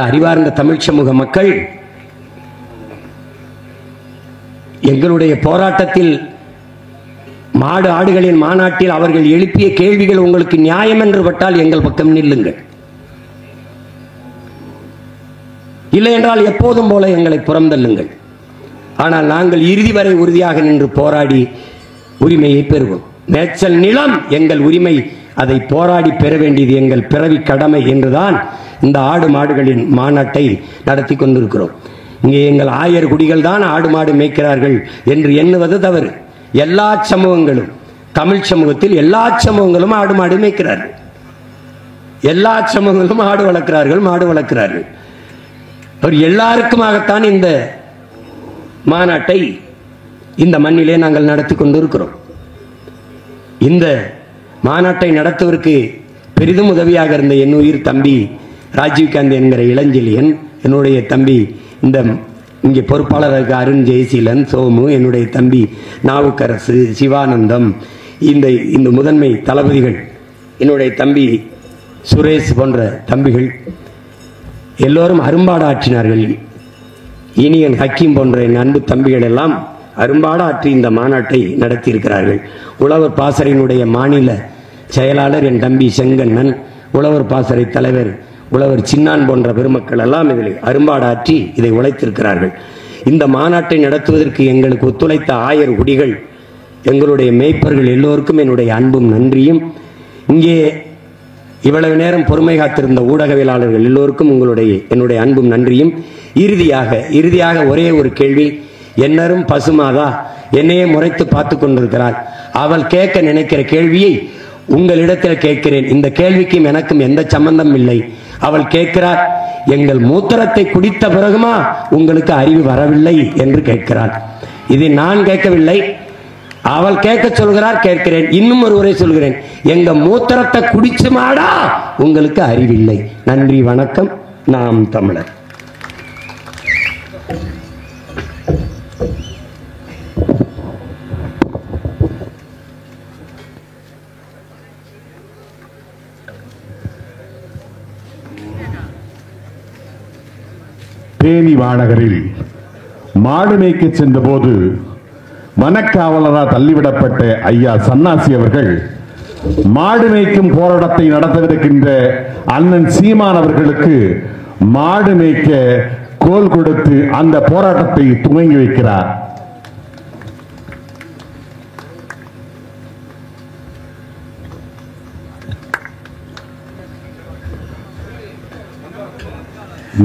Speaker 1: அறிவார்ந்த தமிழ் சமூக மக்கள், எங்களுடைய போராட்டத்தில் மாடு ஆடுகளின் மாநாட்டில் அவர்கள் எழுப்பிய கேள்விகள் உங்களுக்கு நியாயம் என்று பட்டால் எங்கள் பக்கம் நில்லுங்கள். இல்லை என்றால் எப்போதும் போல எங்களை புறந்தள்ளுங்கள். ஆனால் நாங்கள் இறுதி வரை உறுதியாக நின்று போராடி உரிமையை பெறுவோம். மேய்ச்சல் நிலம் எங்கள் உரிமை, அதை போராடி பெற வேண்டியது எங்கள் பிறவி கடமை என்றுதான் இந்த ஆடு மாடுகளின் மாநாட்டை நடத்தி கொண்டிருக்கிறோம். இங்கே எங்கள் ஆயர் குடிகள் தான் ஆடு மாடு மேய்க்கிறார்கள் என்று எண்ணுவது தவறு. எல்லா சமூகங்களும், தமிழ் சமூகத்தில் எல்லா சமூகங்களும் ஆடு மாடு மேய்க்கிறார்கள். எல்லா சமூகங்களும் ஆடு வளர்க்கிறார்கள், மாடு வளர்க்கிறார்கள். அவர் எல்லாருக்குமாகத்தான் இந்த மாநாட்டை இந்த மண்ணிலே நாங்கள் நடத்தி கொண்டிருக்கிறோம். இந்த மாநாட்டை நடத்துவதற்கு பெரிதும் உதவியாக இருந்த என் உயிர் தம்பி ராஜீவ்காந்தி என்கிற இளஞ்செழியன், என்னுடைய தம்பி இந்த இங்கே பொறுப்பாளருக்கு அருண் ஜெயசீலன், சோமு, என்னுடைய தம்பி நாவுக்கரசு, சிவானந்தம், இந்த முதன்மை தளபதிகள், என்னுடைய தம்பி சுரேஷ் போன்ற தம்பிகள் எல்லோரும் அரும்பாடு ஆற்றினார்கள். இனியன் ஹக்கீம் போன்ற என் அன்பு தம்பிகள் எல்லாம் அரும்பாடு ஆற்றி இந்த மாநாட்டை நடத்தி இருக்கிறார்கள். உழவர் பாசறையினுடைய மாநில செயலாளர் என் தம்பி செங்கண்ணன், உழவர் பாசறை தலைவர் உழவர் சின்னான் போன்ற பெருமக்கள் எல்லாம் இதில் அரும்பாடு ஆற்றி இதை உழைத்திருக்கிறார்கள். இந்த மாநாட்டை நடத்துவதற்கு எங்களுக்கு ஒத்துழைத்த ஆயர் குடிகள், எங்களுடைய மேய்ப்பர்கள் எல்லோருக்கும் என்னுடைய அன்பும் நன்றியும், இங்கே இவ்வளவு நேரம் பொறுமை காத்திருந்த ஊடகவியலாளர்கள் எல்லோருக்கும் என்னுடைய அன்பும் நன்றியும். இறுதியாக ஒரே ஒரு கேள்வி. என்னரும் பசுமாதா என்னையே முறைத்து பார்த்து கொண்டிருக்கிறார். அவள் கேட்க நினைக்கிற கேள்வியை உங்களிடத்தில் கேட்கிறேன். இந்த கேள்விக்கும் எனக்கும் எந்த சம்பந்தம் இல்லை. அவள் கேட்கிறார், எங்கள் மூத்திரத்தை குடித்த பிறகுமா உங்களுக்கு அறிவு வரவில்லை என்று கேட்கிறாள். இது நான் கேட்கவில்லை, அவள் கேட்க சொல்கிறார், கேட்கிறேன். இன்னும் ஒருவரை சொல்கிறேன், எங்க மூத்திரத்தை குடிச்சு மாடா உங்களுக்கு அறிவில்லை. நன்றி, வணக்கம். நாம் தமிழர்.
Speaker 3: தேனி வானகரில் மாடு மேய்க்க சென்ற போது வனக்காவலரால் தள்ளிவிடப்பட்ட ஐயா சன்னாசி அவர்கள் மாடு மேய்க்கும் போராட்டத்தை நடத்தவிருக்கின்ற அண்ணன் சீமான் அவர்களுக்கு மாடு மேய்க்க கோல் கொடுத்து அந்த போராட்டத்தை துவங்கி வைக்கிறார்.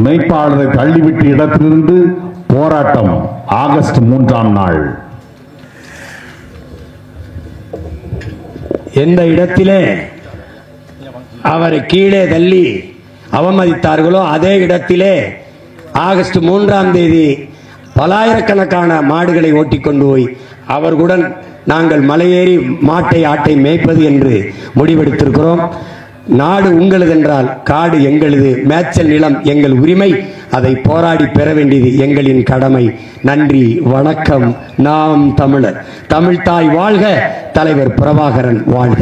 Speaker 3: மேய்ப்பாளரை தள்ளிவிட்ட இடத்திலிருந்து போராட்டம் ஆகஸ்ட் 3ஆம் நாள்.
Speaker 1: எந்த இடத்திலே அவரை கீழே தள்ளி அவமதித்தார்களோ அதே இடத்திலே ஆகஸ்ட் 3ஆம் தேதி பலாயிரக்கணக்கான மாடுகளை ஓட்டிக்கொண்டு போய் அவர்களுடன் நாங்கள் மலையேறி ஆட்டை மேய்ப்பது என்று முடிவெடுத்திருக்கிறோம். நாடு உங்களது என்றால் காடு எங்களது, மேய்ச்சல் நிலம் எங்கள் உரிமை, அதை போராடி பெற வேண்டியது எங்களின் கடமை. நன்றி, வணக்கம். நாம் தமிழர். தமிழ்தாய் வாழ்க, தலைவர் பிரபாகரன் வாழ்க.